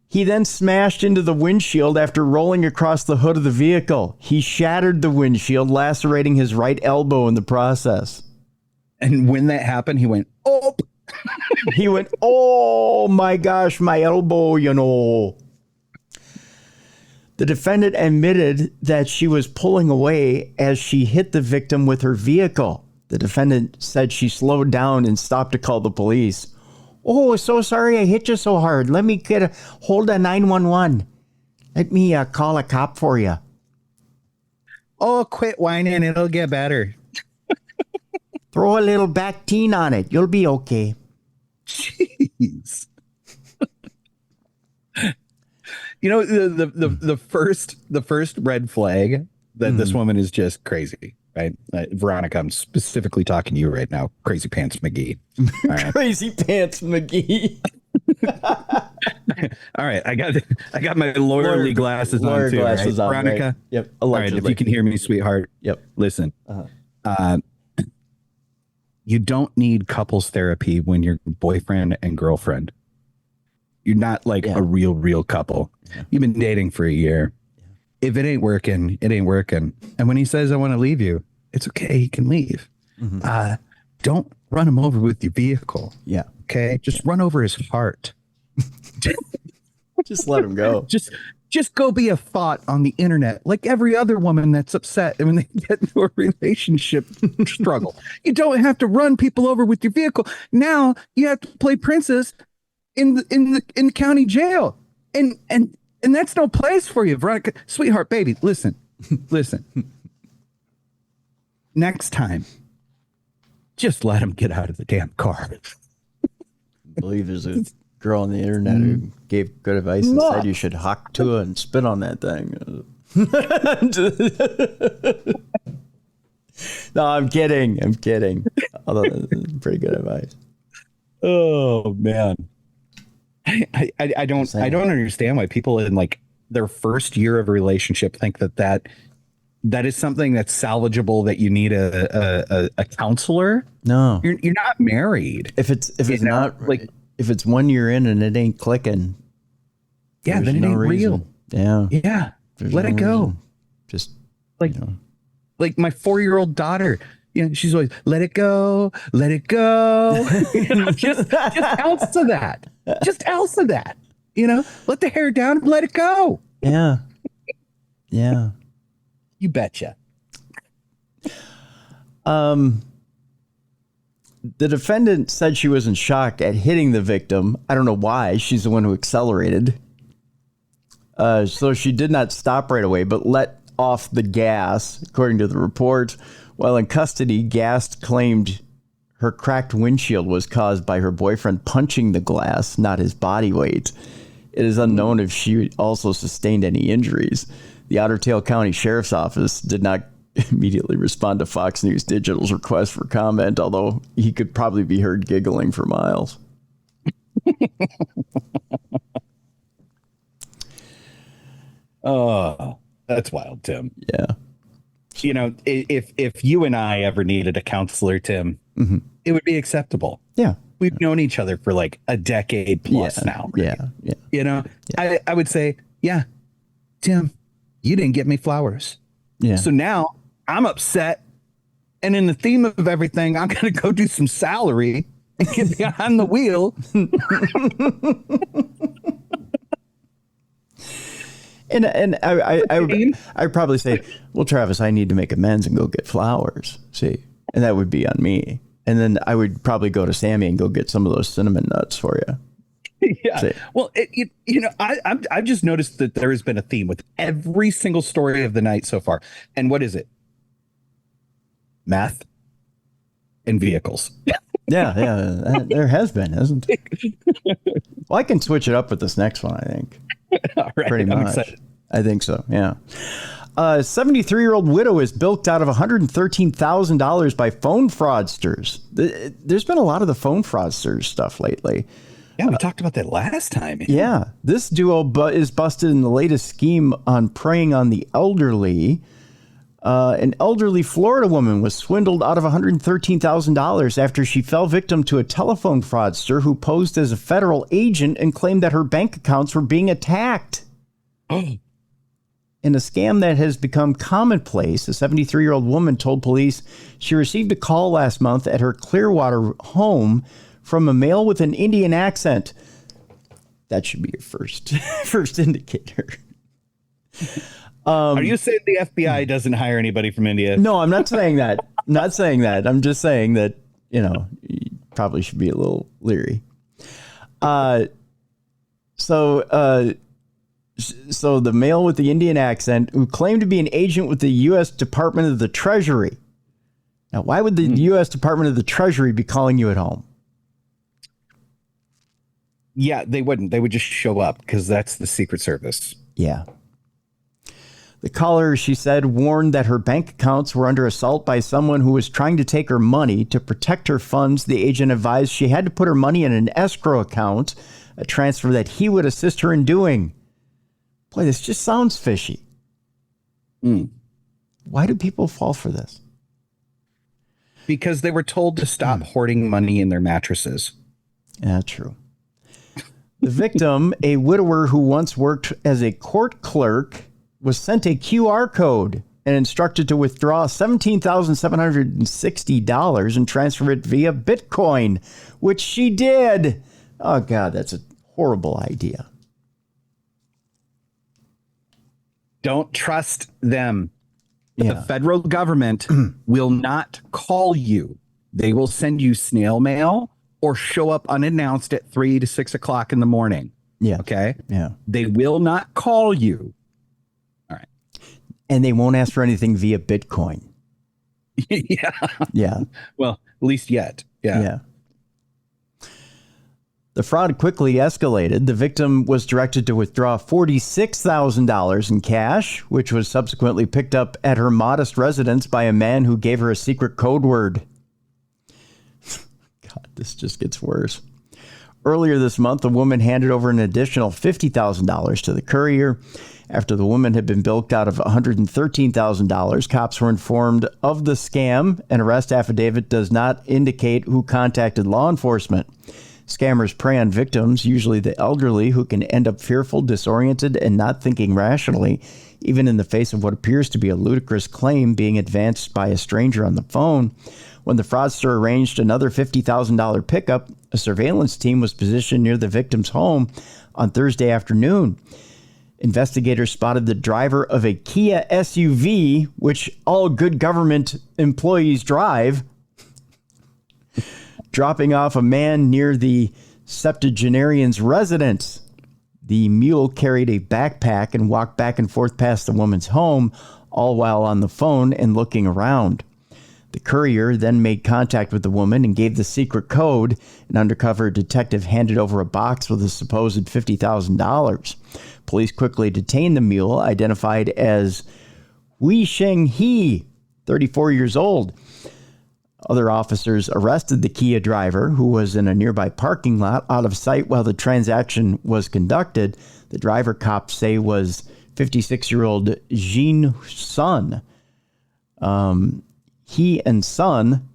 He then smashed into the windshield after rolling across the hood of the vehicle. He shattered the windshield, lacerating his right elbow in the process. And when that happened, he went, oh. He went, oh my gosh, my elbow, you know. The defendant admitted that she was pulling away as she hit the victim with her vehicle. The defendant said she slowed down and stopped to call the police. Oh, so sorry I hit you so hard. Let me get a hold of 911. Let me call a cop for you. Oh, quit whining. It'll get better. Throw a little Bactine on it. You'll be okay. Jeez. You know, the first red flag that this woman is just crazy, right? Veronica, I'm specifically talking to you right now. Crazy Pants McGee. All right. Crazy Pants McGee. All right, I got my lawyerly glasses on too. Glasses right? on, Veronica. Right? Yep. Allegedly. All right, if you can hear me, sweetheart. Yep. Listen. You don't need couples therapy when you're boyfriend and girlfriend. You're not like a real couple. Yeah. You've been dating for a year. Yeah. If it ain't working, it ain't working. And when he says, I want to leave you, it's okay. He can leave. Mm-hmm. Don't run him over with your vehicle. Yeah. Okay. Just run over his heart. Just let him go. Just go be a thought on the internet, like every other woman that's upset when they get into a relationship struggle. You don't have to run people over with your vehicle. Now you have to play princess in the county jail, and that's no place for you, Veronica. Sweetheart, baby, listen. Next time, just let him get out of the damn car. I believe there's a girl on the internet who gave good advice and said you should hock to it and spit on that thing. No, I'm kidding. Although pretty good advice. Oh man, I don't understand why people in like their first year of a relationship think that is something that's salvageable, that you need a counselor. No, you're not married. If it's not like, if it's 1 year in and it ain't clicking, yeah, then it ain't real. Yeah. Let it go. Just like, like my 4-year-old daughter. She's always let it go. Just ounce of that. Let the hair down and let it go. Yeah. You betcha. The defendant said she was in shock at hitting the victim. I don't know why. She's the one who accelerated. So she did not stop right away, but let off the gas, according to the report. While in custody, Gast claimed her cracked windshield was caused by her boyfriend punching the glass, not his body weight. It is unknown if she also sustained any injuries. The Otter Tail County Sheriff's Office did not immediately respond to Fox News Digital's request for comment, although he could probably be heard giggling for miles. Oh, that's wild, Tim. Yeah. If you and I ever needed a counselor, Tim, it would be acceptable. Yeah. We've known each other for like a decade plus now. Right? Yeah. I would say, yeah, Tim, you didn't get me flowers. Yeah. So now I'm upset. And in the theme of everything, I'm going to go do some salary and get behind the wheel. And I'd probably say, well, Travis, I need to make amends and go get flowers. See, and that would be on me. And then I would probably go to Sammy and go get some of those cinnamon nuts for you. Yeah. See. Well, I've just noticed that there has been a theme with every single story of the night so far. And what is it? Math and vehicles. Yeah. There has been, hasn't it? Well, I can switch it up with this next one, I think. All right, pretty much. I think so. Yeah. 73-year-old widow is bilked out of $113,000 by phone fraudsters. There's been a lot of the phone fraudsters stuff lately. Yeah, we talked about that last time. Yeah. This duo is busted in the latest scheme on preying on the elderly. An elderly Florida woman was swindled out of $113,000 after she fell victim to a telephone fraudster who posed as a federal agent and claimed that her bank accounts were being attacked. In a scam that has become commonplace, a 73-year-old woman told police she received a call last month at her Clearwater home from a male with an Indian accent. That should be your first indicator. Are you saying the FBI doesn't hire anybody from India? No, I'm not saying that. I'm just saying that, you probably should be a little leery. So the male with the Indian accent who claimed to be an agent with the U.S. Department of the Treasury. Now, why would the U.S. Department of the Treasury be calling you at home? Yeah, they wouldn't. They would just show up because that's the Secret Service. Yeah. The caller, she said, warned that her bank accounts were under assault by someone who was trying to take her money. To protect her funds, the agent advised she had to put her money in an escrow account, a transfer that he would assist her in doing. Boy, this just sounds fishy. Why do people fall for this? Because they were told to stop hoarding money in their mattresses. Yeah, true. The victim, a widower who once worked as a court clerk, was sent a QR code and instructed to withdraw $17,760 and transfer it via Bitcoin, which she did. Oh, God, that's a horrible idea. Don't trust them. Yeah. The federal government will not call you. They will send you snail mail or show up unannounced at 3 to 6 o'clock in the morning. Yeah. Okay. Yeah. They will not call you. All right. And they won't ask for anything via Bitcoin. Yeah. Yeah. Well, at least yet. Yeah. Yeah. The fraud quickly escalated. The victim was directed to withdraw $46,000 in cash, which was subsequently picked up at her modest residence by a man who gave her a secret code word. God, this just gets worse. Earlier this month, a woman handed over an additional $50,000 to the courier. After the woman had been bilked out of $113,000, cops were informed of the scam. An arrest affidavit does not indicate who contacted law enforcement. Scammers prey on victims, usually the elderly, who can end up fearful, disoriented, and not thinking rationally, even in the face of what appears to be a ludicrous claim being advanced by a stranger on the phone. When the fraudster arranged another $50,000 pickup, a surveillance team was positioned near the victim's home on Thursday afternoon. Investigators spotted the driver of a Kia SUV, which all good government employees drive, dropping off a man near the septuagenarian's residence. The mule carried a backpack and walked back and forth past the woman's home, all while on the phone and looking around. The courier then made contact with the woman and gave the secret code. An undercover detective handed over a box with a supposed $50,000. Police quickly detained the mule, identified as Wei Sheng He, 34 years old. Other officers arrested the Kia driver, who was in a nearby parking lot out of sight while the transaction was conducted. The driver, cops say, was 56-year-old Jean Sun. He and Sun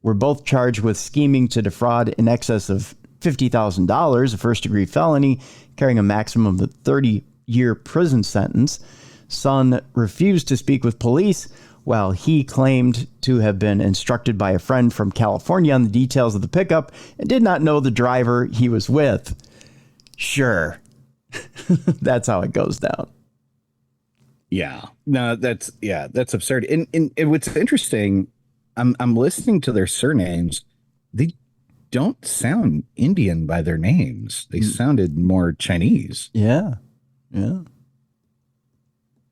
were both charged with scheming to defraud in excess of $50,000, a first-degree felony, carrying a maximum of a 30-year prison sentence. Sun refused to speak with police, while he claimed to have been instructed by a friend from California on the details of the pickup and did not know the driver he was with. Sure. That's how it goes down. Yeah. No, that's absurd. And what's interesting, I'm listening to their surnames. They don't sound Indian by their names. They sounded more Chinese. Yeah. Yeah.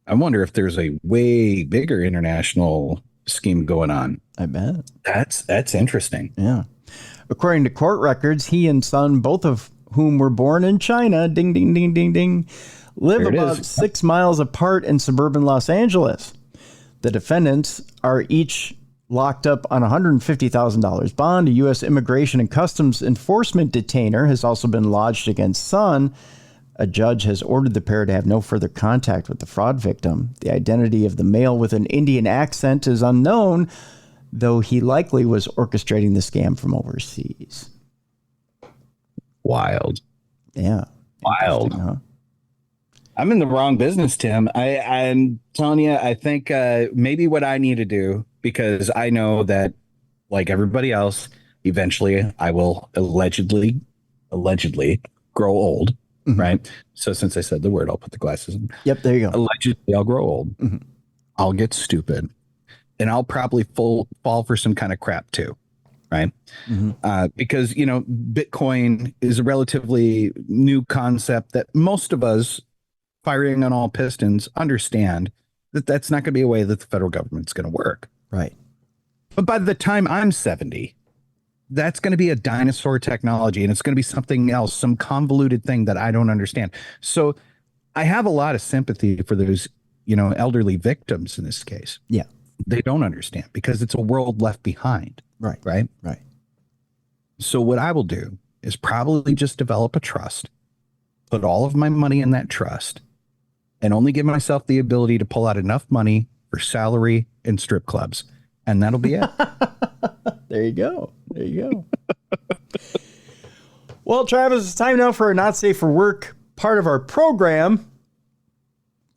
I wonder if there's a way bigger international scheme going on. I bet. That's interesting. Yeah. According to court records, he and Sun, both of whom were born in China, ding, ding, ding, ding, ding, live about 6 miles apart in suburban Los Angeles. The defendants are each locked up on a $150,000 bond. A U.S. Immigration and Customs Enforcement detainer has also been lodged against Sun. A judge has ordered the pair to have no further contact with the fraud victim. The identity of the male with an Indian accent is unknown, though he likely was orchestrating the scam from overseas. Wild. Yeah. Wild. Huh? I'm in the wrong business, Tim. I'm telling you, I think maybe what I need to do, because I know that, like everybody else, eventually I will allegedly grow old. Mm-hmm. Right. So since I said the word, I'll put the glasses on. Yep. There you go. Allegedly, I'll grow old. Mm-hmm. I'll get stupid, and I'll probably fall for some kind of crap too. Right. Mm-hmm. Because, Bitcoin is a relatively new concept that most of us firing on all pistons understand that that's not going to be a way that the federal government's going to work. Right. But by the time I'm 70, that's going to be a dinosaur technology, and it's going to be something else, some convoluted thing that I don't understand. So I have a lot of sympathy for those, elderly victims in this case. Yeah. They don't understand because it's a world left behind. Right. Right. Right. So what I will do is probably just develop a trust, put all of my money in that trust, and only give myself the ability to pull out enough money for salary and strip clubs. And that'll be it. There you go. There you go. Well, Travis, it's time now for a Not Safe for Work part of our program.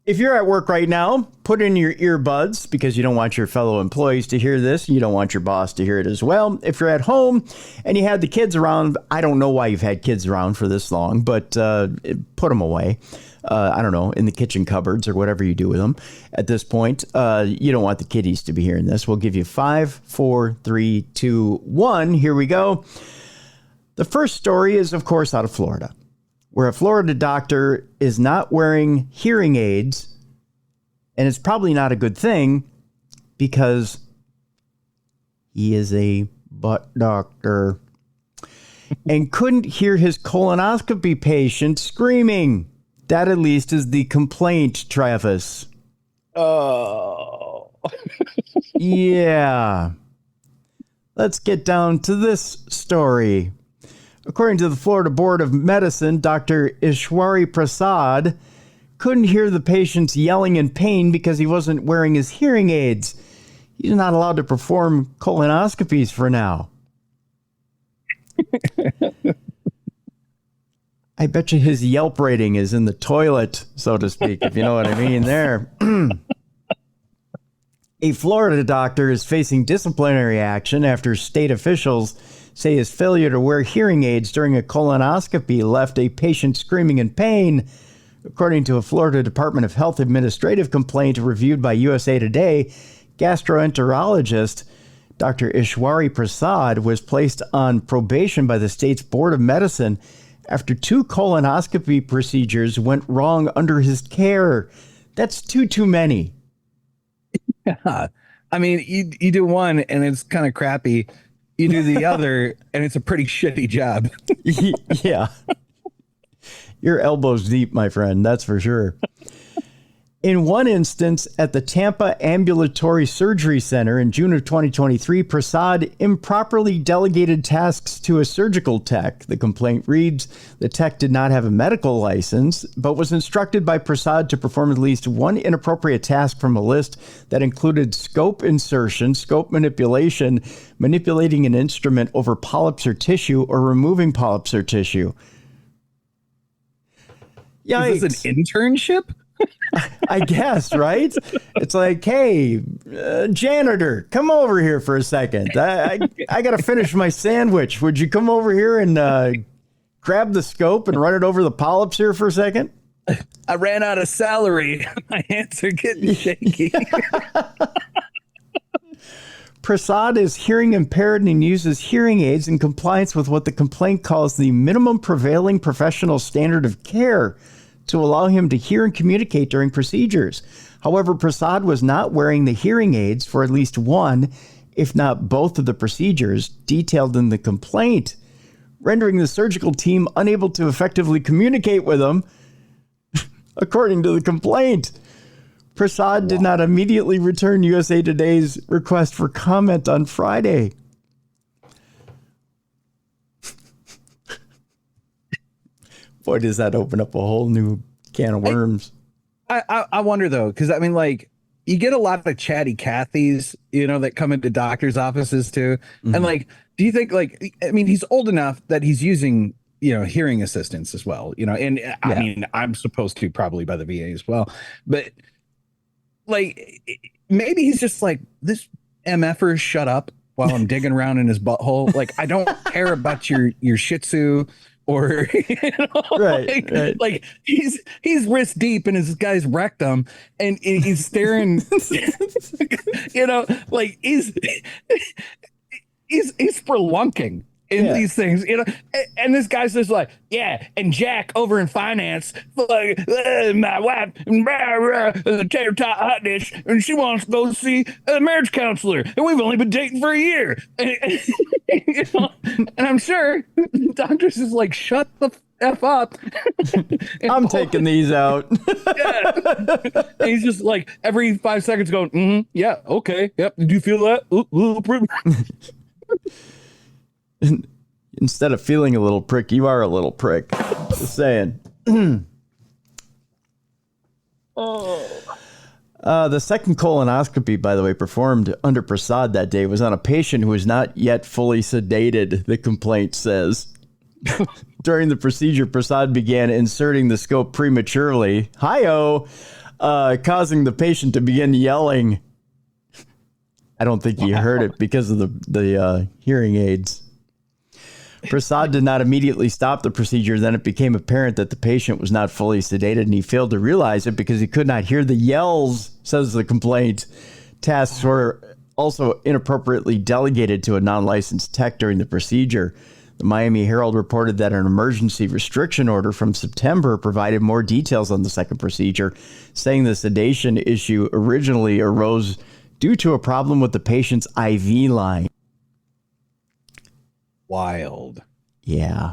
If you're at work right now, put in your earbuds because you don't want your fellow employees to hear this. You don't want your boss to hear it as well. If you're at home and you had the kids around, I don't know why you've had kids around for this long, but put them away. I don't know, in the kitchen cupboards or whatever you do with them at this point. You don't want the kiddies to be hearing this. We'll give you 5, 4, 3, 2, 1. Here we go. The first story is, of course, out of Florida, where a Florida doctor is not wearing hearing aids. And it's probably not a good thing because he is a butt doctor and couldn't hear his colonoscopy patient screaming. That at least is the complaint, Travis. Oh. Yeah. Let's get down to this story. According to the Florida Board of Medicine, Dr. Ishwari Prasad couldn't hear the patients yelling in pain because he wasn't wearing his hearing aids. He's not allowed to perform colonoscopies for now. I bet you his Yelp rating is in the toilet, so to speak, if you know what I mean there. A Florida doctor is facing disciplinary action after state officials say his failure to wear hearing aids during a colonoscopy left a patient screaming in pain. According to a Florida Department of Health administrative complaint reviewed by USA Today, gastroenterologist Dr. Ishwari Prasad was placed on probation by the state's Board of Medicine after 2 colonoscopy procedures went wrong under his care. That's too many. Yeah. I mean, you do one and it's kind of crappy. You do the other and it's a pretty shitty job. Yeah. You're elbows deep, my friend. That's for sure. In one instance, at the Tampa Ambulatory Surgery Center in June of 2023, Prasad improperly delegated tasks to a surgical tech. The complaint reads, the tech did not have a medical license, but was instructed by Prasad to perform at least one inappropriate task from a list that included scope insertion, scope manipulation, manipulating an instrument over polyps or tissue, or removing polyps or tissue. Yikes. Is this an internship? I guess, right? It's like, hey, janitor, come over here for a second. I got to finish my sandwich. Would you come over here and grab the scope and run it over the polyps here for a second? I ran out of salary. My hands are getting shaky. Prasad is hearing impaired and uses hearing aids in compliance with what the complaint calls the minimum prevailing professional standard of care to allow him to hear and communicate during procedures. However, Prasad was not wearing the hearing aids for at least one, if not both of the procedures detailed in the complaint, rendering the surgical team unable to effectively communicate with him, according to the complaint. Prasad did not immediately return USA Today's request for comment on Friday. Boy, does that open up a whole new can of worms. I wonder, though, because, I mean, like, you get a lot of chatty Cathys, you know, that come into doctors' offices, too. Mm-hmm. And, like, do you think, like, I mean, he's old enough that he's using, you know, hearing assistance as well, you know, and I mean, I'm supposed to probably by the VA as well. But, like, maybe he's just like, this MFer, shut up while I'm digging around in his butthole. Like, I don't care about your Shih Tzu. Or, you know, right. Like he's wrist deep in his guy's rectum and he's staring, you know, like he's spelunking in these things, you know, and this guy's just like, yeah, and Jack over in finance, like, my wife, the tater tot hot dish, and she wants to go see a marriage counselor, and we've only been dating for a year, and you know, and I'm sure the doctor's just like, shut the F up. I'm taking these out. Yeah. And he's just like every 5 seconds going, yeah, okay, yep, did you feel that? Instead of feeling a little prick, you are a little prick. Just saying. The second colonoscopy, by the way, performed under Prasad that day was on a patient who was not yet fully sedated, the complaint says. During the procedure, Prasad began inserting the scope prematurely, causing the patient to begin yelling. I don't think he heard it because of the hearing aids. Prasad did not immediately stop the procedure. Then it became apparent that the patient was not fully sedated, and he failed to realize it because he could not hear the yells, says the complaint. Tasks were also inappropriately delegated to a non-licensed tech during the procedure. The Miami Herald reported that an emergency restriction order from September provided more details on the second procedure, saying the sedation issue originally arose due to a problem with the patient's IV line. Wild. Yeah.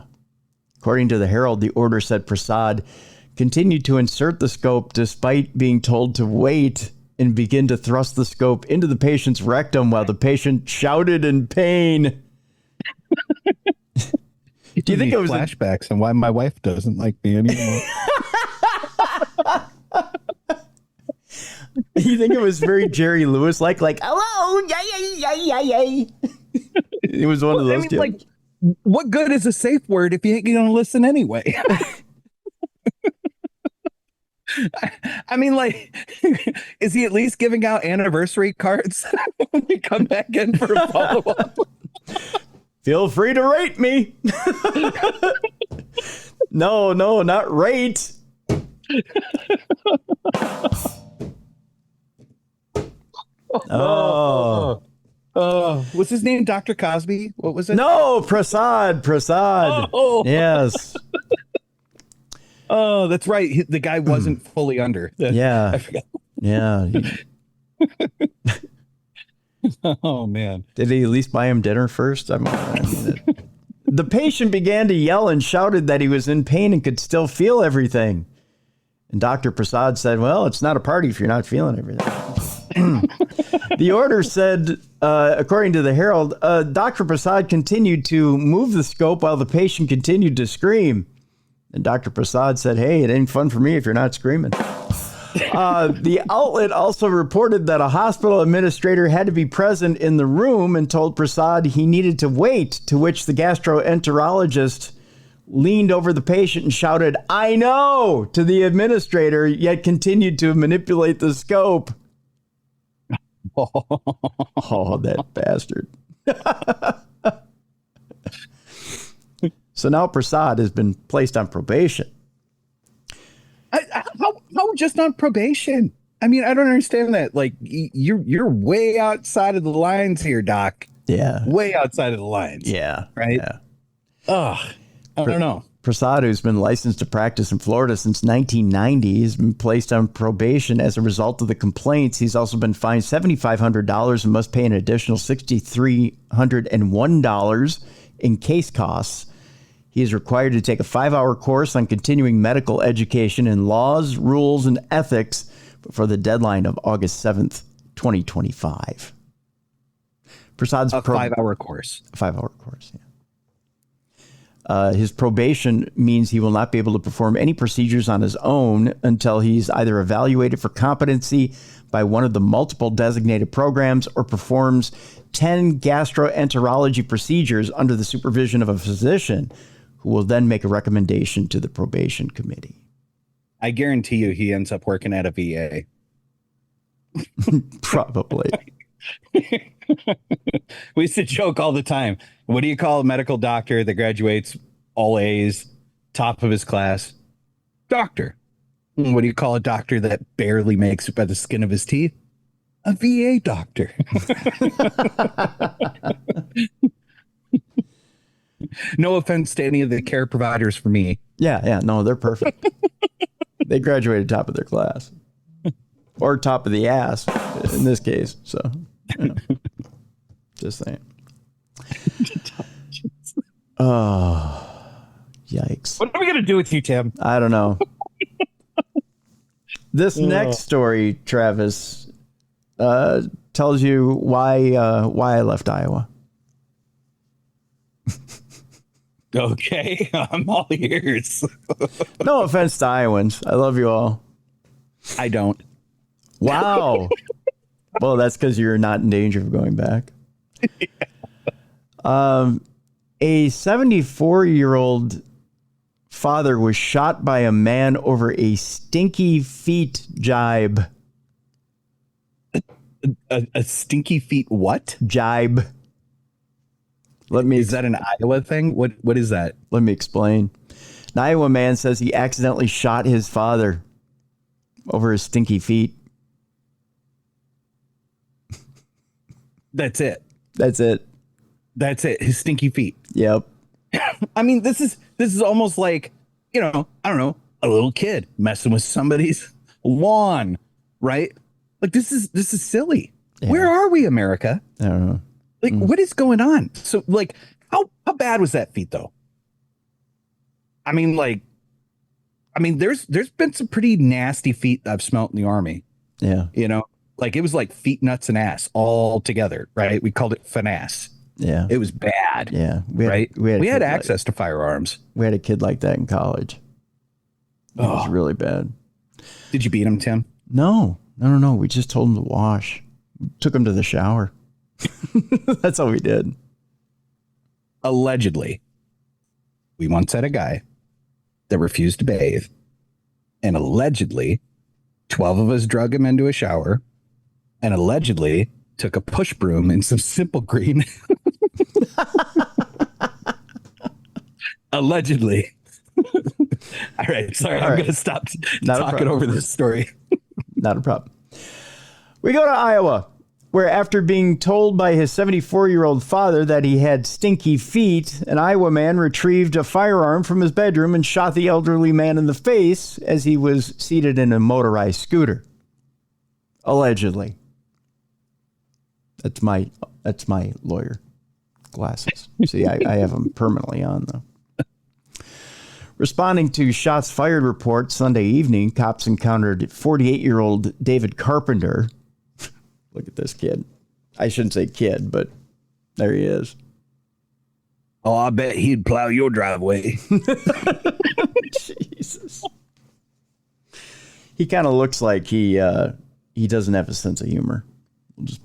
According to the Herald, the order said Prasad continued to insert the scope despite being told to wait and begin to thrust the scope into the patient's rectum while the patient shouted in pain. Do you think it was flashbacks on why my wife doesn't like me anymore? You think it was very Jerry Lewis like hello, yay. It was one of those. Like, what good is a safe word if you ain't gonna listen anyway? I mean, like, is he at least giving out anniversary cards when we come back in for a follow-up? Feel free to rate me. No, not rate. Oh. Was his name Dr. Cosby? What was it? No, Prasad. Oh. Yes. Oh, that's right. The guy wasn't fully under. Yeah. I forgot. Yeah. Oh, man. Did he at least buy him dinner first? The patient began to yell and shouted that he was in pain and could still feel everything. And Dr. Prasad said, well, it's not a party if you're not feeling everything. The order said, according to the Herald, Dr. Prasad continued to move the scope while the patient continued to scream. And Dr. Prasad said, hey, it ain't fun for me if you're not screaming. The outlet also reported that a hospital administrator had to be present in the room and told Prasad he needed to wait, to which the gastroenterologist leaned over the patient and shouted, I know, to the administrator, yet continued to manipulate the scope. Oh, that bastard. So now Prasad has been placed on probation. How just on probation? I mean, I don't understand that. Like, you're way outside of the lines here, Doc. Yeah. Way outside of the lines. Yeah. Right? Yeah. Ugh. I don't know. Prasad, who's been licensed to practice in Florida since 1990, has been placed on probation as a result of the complaints. He's also been fined $7,500 and must pay an additional $6,301 in case costs. He is required to take a 5-hour course on continuing medical education in laws, rules, and ethics before the deadline of August 7th, 2025. Prasad's a 5-hour course. A 5-hour course, yeah. His probation means he will not be able to perform any procedures on his own until he's either evaluated for competency by one of the multiple designated programs or performs 10 gastroenterology procedures under the supervision of a physician who will then make a recommendation to the probation committee. I guarantee you he ends up working at a VA. Probably. We used to joke all the time. What do you call a medical doctor that graduates all A's, top of his class? Doctor. What do you call a doctor that barely makes it by the skin of his teeth? A VA doctor. No offense to any of the care providers for me. Yeah, no, they're perfect. They graduated top of their class. Or top of the ass, in this case. So, you know, just saying. Oh, yikes. What are we going to do with you, Tim? I don't know. This next story, Travis, tells you why I left Iowa. Okay, I'm all ears. No offense to Iowans. I love you all. I don't. Wow. Well, that's because you're not in danger of going back. Yeah. A 74-year-old father was shot by a man over a stinky feet jibe. A stinky feet what? Jibe. Is that an Iowa thing? What is that? Let me explain. An Iowa man says he accidentally shot his father over his stinky feet. That's it. That's it. His stinky feet. Yep. I mean, this is almost like, I don't know, a little kid messing with somebody's lawn, right? Like this is silly. Yeah. Where are we, America? I don't know. Like, what is going on? So, like, how bad was that feet, though? I mean, there's been some pretty nasty feet I've smelt in the Army. Yeah. Like it was like feet, nuts, and ass all together, right? We called it finesse. Yeah. It was bad. Yeah. We had access to firearms. We had a kid like that in college. It was really bad. Did you beat him, Tim? No. We just told him to wash. Took him to the shower. That's all we did. Allegedly, we once had a guy that refused to bathe, and allegedly 12 of us drug him into a shower, and allegedly took a push broom and some Simple Green. Allegedly. All right, sorry, I'm going to stop talking over this story. Not a problem. We go to Iowa, where after being told by his 74-year-old father that he had stinky feet, an Iowa man retrieved a firearm from his bedroom and shot the elderly man in the face as he was seated in a motorized scooter. Allegedly. That's my lawyer glasses. See, I have them permanently on, though. Responding to shots fired reports Sunday evening, cops encountered 48-year-old David Carpenter. Look at this kid. I shouldn't say kid, but there he is. Oh, I bet he'd plow your driveway. Jesus. He kind of looks like he doesn't have a sense of humor.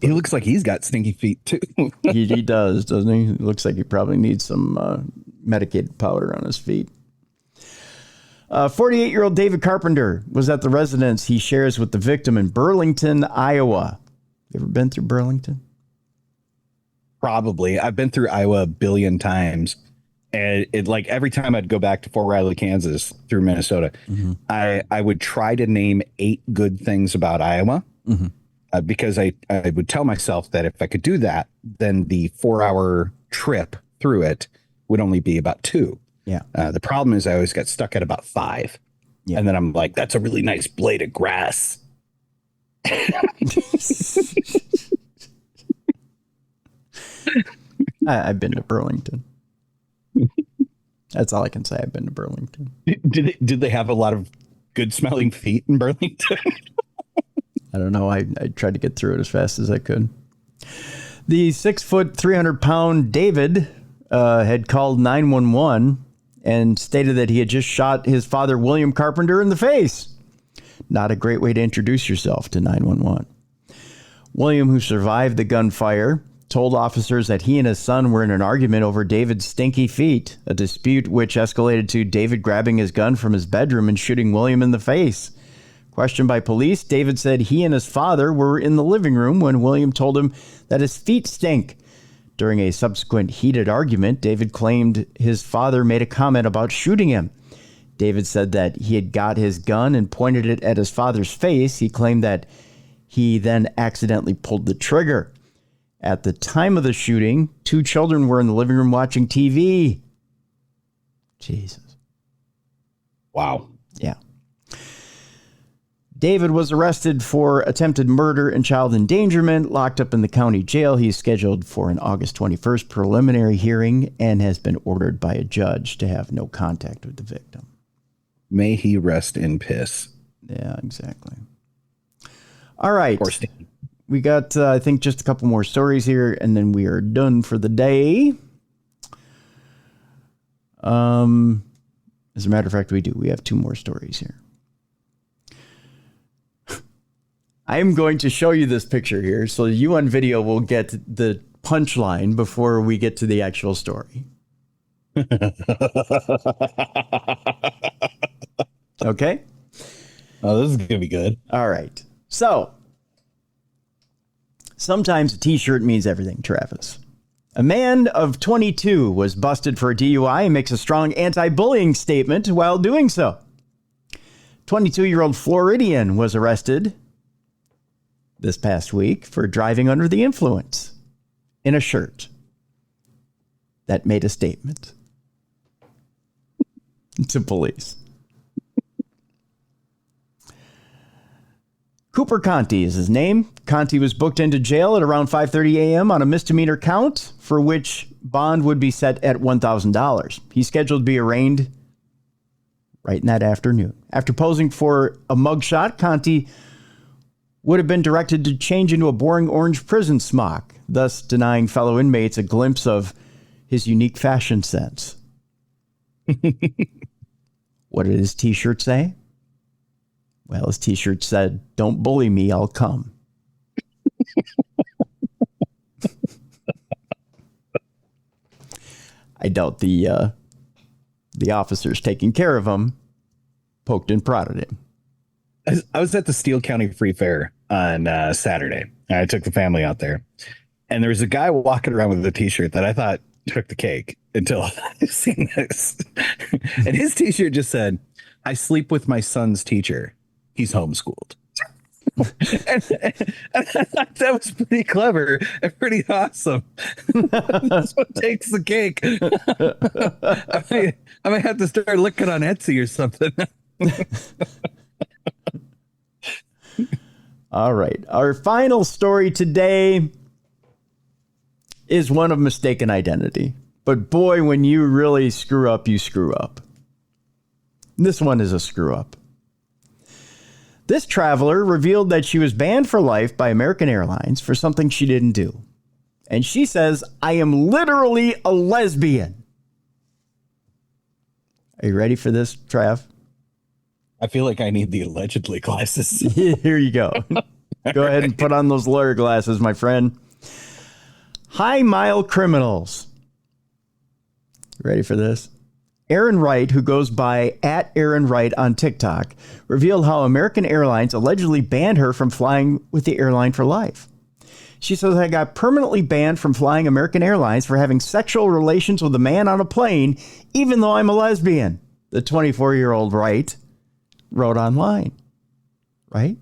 He looks like he's got stinky feet, too. he does, doesn't he? It looks like he probably needs some medicated powder on his feet. 48-year-old David Carpenter was at the residence he shares with the victim in Burlington, Iowa. You ever been through Burlington? Probably. I've been through Iowa a billion times. And it like every time I'd go back to Fort Riley, Kansas through Minnesota, I would try to name 8 good things about Iowa because I would tell myself that if I could do that, then the 4-hour trip through it would only be about 2. Yeah. The problem is I always got stuck at about 5. Yeah. And then I'm like, that's a really nice blade of grass. I've been to Burlington. That's all I can say. I've been to Burlington. Did they have a lot of good smelling feet in Burlington? I don't know. I tried to get through it as fast as I could. The 6-foot, 300-pound David had called 911 and stated that he had just shot his father, William Carpenter, in the face. Not a great way to introduce yourself to 911. William, who survived the gunfire, told officers that he and his son were in an argument over David's stinky feet, a dispute which escalated to David grabbing his gun from his bedroom and shooting William in the face. Questioned by police, David said he and his father were in the living room when William told him that his feet stink. During a subsequent heated argument, David claimed his father made a comment about shooting him. David said that he had got his gun and pointed it at his father's face. He claimed that he then accidentally pulled the trigger. At the time of the shooting, 2 children were in the living room watching TV. Jesus. Wow. Yeah. David was arrested for attempted murder and child endangerment, locked up in the county jail. He's scheduled for an August 21st preliminary hearing and has been ordered by a judge to have no contact with the victim. May he rest in piss. Yeah, exactly. All right. We got, I think, just a couple more stories here, and then we are done for the day. As a matter of fact, we do. We have 2 more stories here. I am going to show you this picture here, so you on video will get the punchline before we get to the actual story. Okay? Oh, this is going to be good. All right. So, sometimes a t-shirt means everything, Travis. A man of 22 was busted for a DUI and makes a strong anti-bullying statement while doing so. 22-year-old Floridian was arrested this past week for driving under the influence in a shirt that made a statement to police. Cooper Conti is his name. Conti was booked into jail at around 5:30 a.m. on a misdemeanor count for which bond would be set at $1,000. He's scheduled to be arraigned right in that afternoon. After posing for a mugshot, Conti would have been directed to change into a boring orange prison smock, thus denying fellow inmates a glimpse of his unique fashion sense. What did his t-shirt say? Well, his t-shirt said, "Don't bully me, I'll come." I doubt the officers taking care of him poked and prodded him. I was at the Steele County Free Fair on Saturday. I took the family out there, and there was a guy walking around with a t-shirt that I thought took the cake until I seen this. And his t-shirt just said, "I sleep with my son's teacher. He's homeschooled." and I thought that was pretty clever and pretty awesome. That's what takes the cake. I might have to start looking on Etsy or something. All right. Our final story today is one of mistaken identity. But boy, when you really screw up, you screw up. This one is a screw up. This traveler revealed that she was banned for life by American Airlines for something she didn't do. And she says, "I am literally a lesbian." Are you ready for this, Trav? I feel like I need the allegedly glasses. Here you go. Go ahead and put on those lawyer glasses, my friend. High mile criminals. Ready for this? Aaron Wright, who goes by @AaronWright on TikTok, revealed how American Airlines allegedly banned her from flying with the airline for life. She says, "I got permanently banned from flying American Airlines for having sexual relations with a man on a plane, even though I'm a lesbian," the 24-year-old Wright wrote online. Right?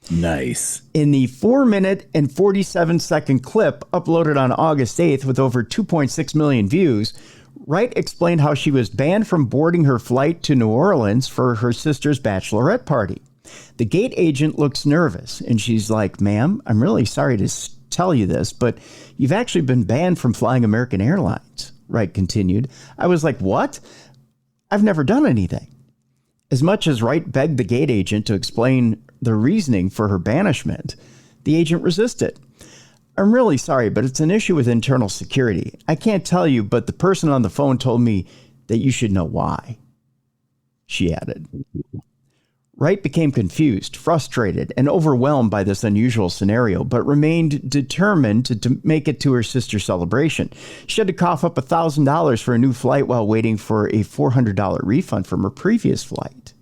Nice. In the 4-minute and 47-second clip uploaded on August 8th with over 2.6 million views, Wright explained how she was banned from boarding her flight to New Orleans for her sister's bachelorette party. The gate agent looks nervous, and she's like, "Ma'am, I'm really sorry to tell you this, but you've actually been banned from flying American Airlines," Wright continued. "I was like, what? I've never done anything." As much as Wright begged the gate agent to explain the reasoning for her banishment, the agent resisted. "I'm really sorry, but it's an issue with internal security. I can't tell you, but the person on the phone told me that you should know why," she added. Wright became confused, frustrated, and overwhelmed by this unusual scenario, but remained determined to make it to her sister's celebration. She had to cough up $1,000 for a new flight while waiting for a $400 refund from her previous flight.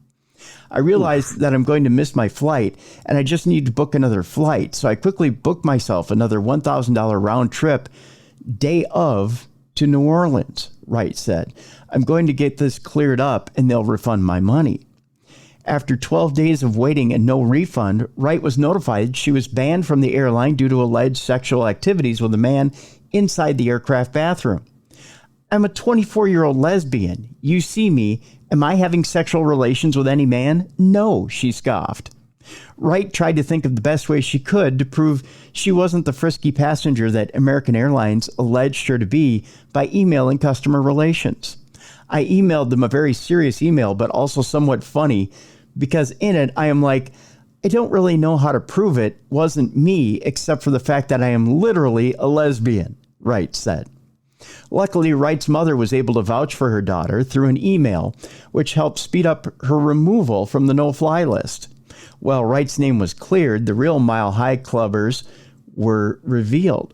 "I realized that I'm going to miss my flight, and I just need to book another flight, so I quickly booked myself another $1,000 round trip day of to New Orleans," Wright said. "I'm going to get this cleared up, and they'll refund my money." After 12 days of waiting and no refund, Wright was notified she was banned from the airline due to alleged sexual activities with a man inside the aircraft bathroom. "I'm a 24-year-old lesbian. You see me. Am I having sexual relations with any man? No," she scoffed. Wright tried to think of the best way she could to prove she wasn't the frisky passenger that American Airlines alleged her to be by emailing customer relations. "I emailed them a very serious email, but also somewhat funny, because in it, I am like, I don't really know how to prove it wasn't me, except for the fact that I am literally a lesbian," Wright said. Luckily, Wright's mother was able to vouch for her daughter through an email, which helped speed up her removal from the no-fly list. While Wright's name was cleared, the real Mile High Clubbers weren't revealed.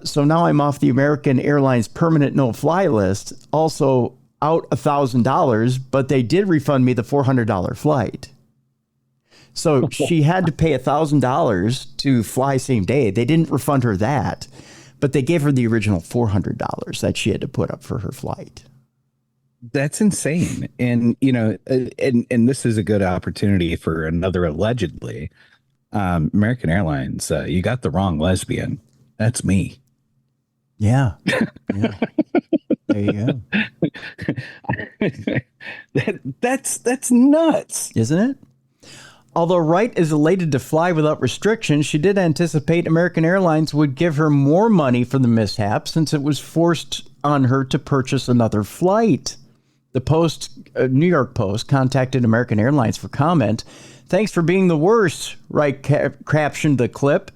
So now I'm off the American Airlines permanent no-fly list, also out $1,000, but they did refund me the $400 flight. So she had to pay $1,000 to fly same day. They didn't refund her that, but they gave her the original $400 that she had to put up for her flight. That's insane. And, you know, and this is a good opportunity for another allegedly. American Airlines, you got the wrong lesbian. That's me. Yeah. Yeah. There you go. That's nuts. Isn't it? Although Wright is elated to fly without restrictions, she did anticipate American Airlines would give her more money for the mishap since it was forced on her to purchase another flight. The New York Post contacted American Airlines for comment. "Thanks for being the worst," Wright captioned the clip.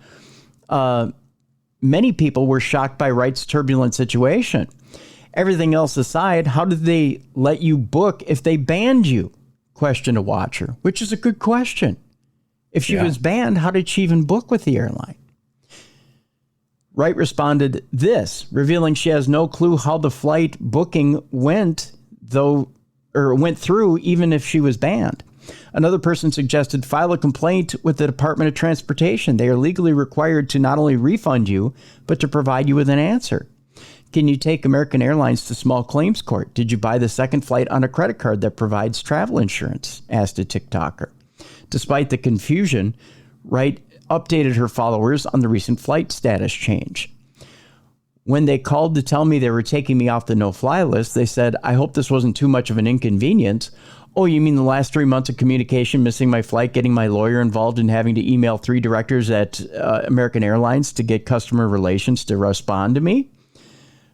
Many people were shocked by Wright's turbulent situation. "Everything else aside, how did they let you book if they banned you?" questioned a watcher, which is a good question. If she was banned, how did she even book with the airline? Wright responded this, revealing she has no clue how the flight booking went through even if she was banned. Another person suggested file a complaint with the Department of Transportation. They are legally required to not only refund you, but to provide you with an answer. Can you take American Airlines to small claims court? Did you buy the second flight on a credit card that provides travel insurance? Asked a TikToker. Despite the confusion, Wright updated her followers on the recent flight status change. When they called to tell me they were taking me off the no-fly list, they said, "I hope this wasn't too much of an inconvenience." "Oh, you mean the last 3 months of communication, missing my flight, getting my lawyer involved, and having to email 3 directors at American Airlines to get customer relations to respond to me?"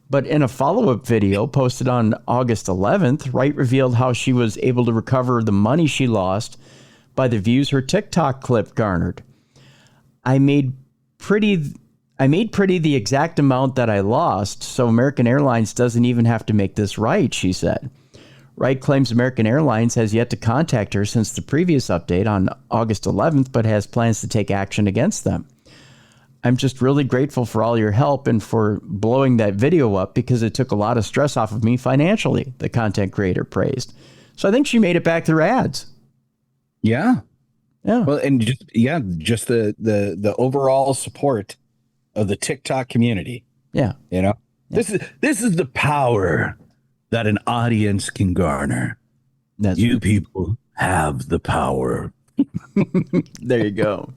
But in a follow-up video posted on August 11th, Wright revealed how she was able to recover the money she lost by the views her TikTok clip garnered. I made pretty the exact amount that I lost, so American Airlines doesn't even have to make this right," she said. Wright claims American Airlines has yet to contact her since the previous update on August 11th, but has plans to take action against them. "I'm just really grateful for all your help and for blowing that video up because it took a lot of stress off of me financially," the content creator praised. So I think she made it back through ads. Yeah. Yeah. Well, and just the overall support of the TikTok community. Yeah. You know, this is the power that an audience can garner. You people have the power. There you go.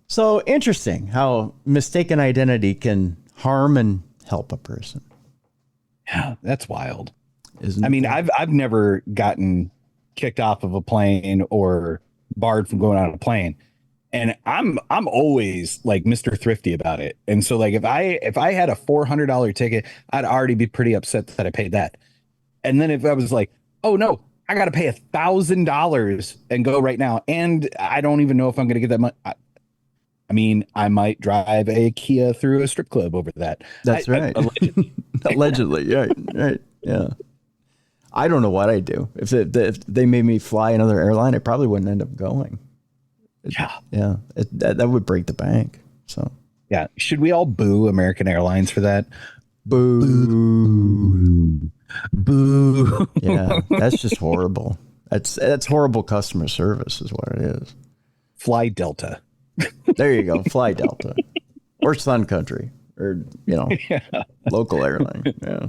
So interesting how mistaken identity can harm and help a person. Yeah, that's wild. Isn't I mean, it? I've never gotten kicked off of a plane or barred from going on a plane. And I'm always like Mr. Thrifty about it. And so like if I had a $400 ticket, I'd already be pretty upset that I paid that. And then if I was like, "Oh no, I got to pay $1,000 and go right now, and I don't even know if I'm going to get that money." I mean, I might drive a Kia through a strip club over that. That's right. Allegedly. Right. Yeah. I don't know what I'd do. If they made me fly another airline, I probably wouldn't end up going. Yeah. That would break the bank. So yeah. Should we all boo American Airlines for that? Boo. Boo. Yeah. That's just horrible. That's horrible customer service is what it is. Fly Delta. There you go. Fly Delta or Sun Country or, local airline. Yeah.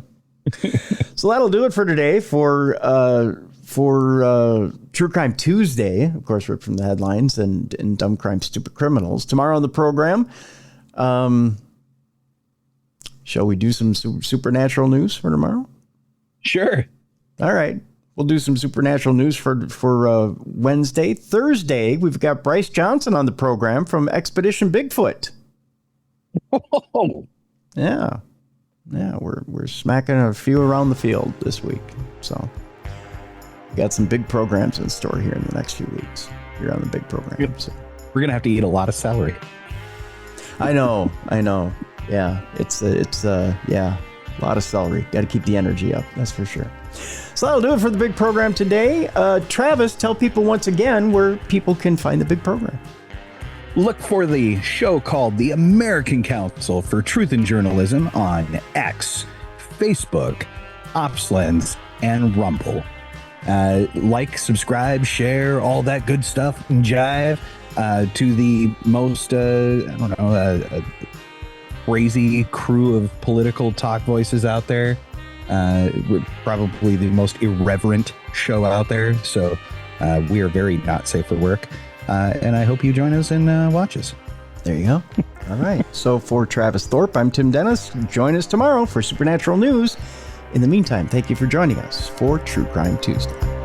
So that'll do it for today for True Crime Tuesday, of course, ripped from the headlines and Dumb Crime Stupid Criminals. Tomorrow on the program, shall we do some supernatural news for tomorrow? Sure. All right. We'll do some supernatural news for Wednesday. Thursday, we've got Bryce Johnson on the program from Expedition Bigfoot. Oh. Yeah. Yeah, we're smacking a few around the field this week. So we got some big programs in store here in the next few weeks. You're on the big program. So. We're going to have to eat a lot of celery. I know. Yeah, it's a lot of celery. Got to keep the energy up. That's for sure. So that'll do it for the big program today. Travis, tell people once again where people can find the big program. Look for the show called the American Council for Truth in Journalism on X, Facebook, OpsLens, and Rumble. Like, subscribe, share, all that good stuff, and jive to the most, crazy crew of political talk voices out there. We're probably the most irreverent show out there. So we are very not safe for work. And I hope you join us and watch us. There you go. All right. So for Travis Thorpe, I'm Tim Dennis. Join us tomorrow for Supernatural News. In the meantime, thank you for joining us for True Crime Tuesday.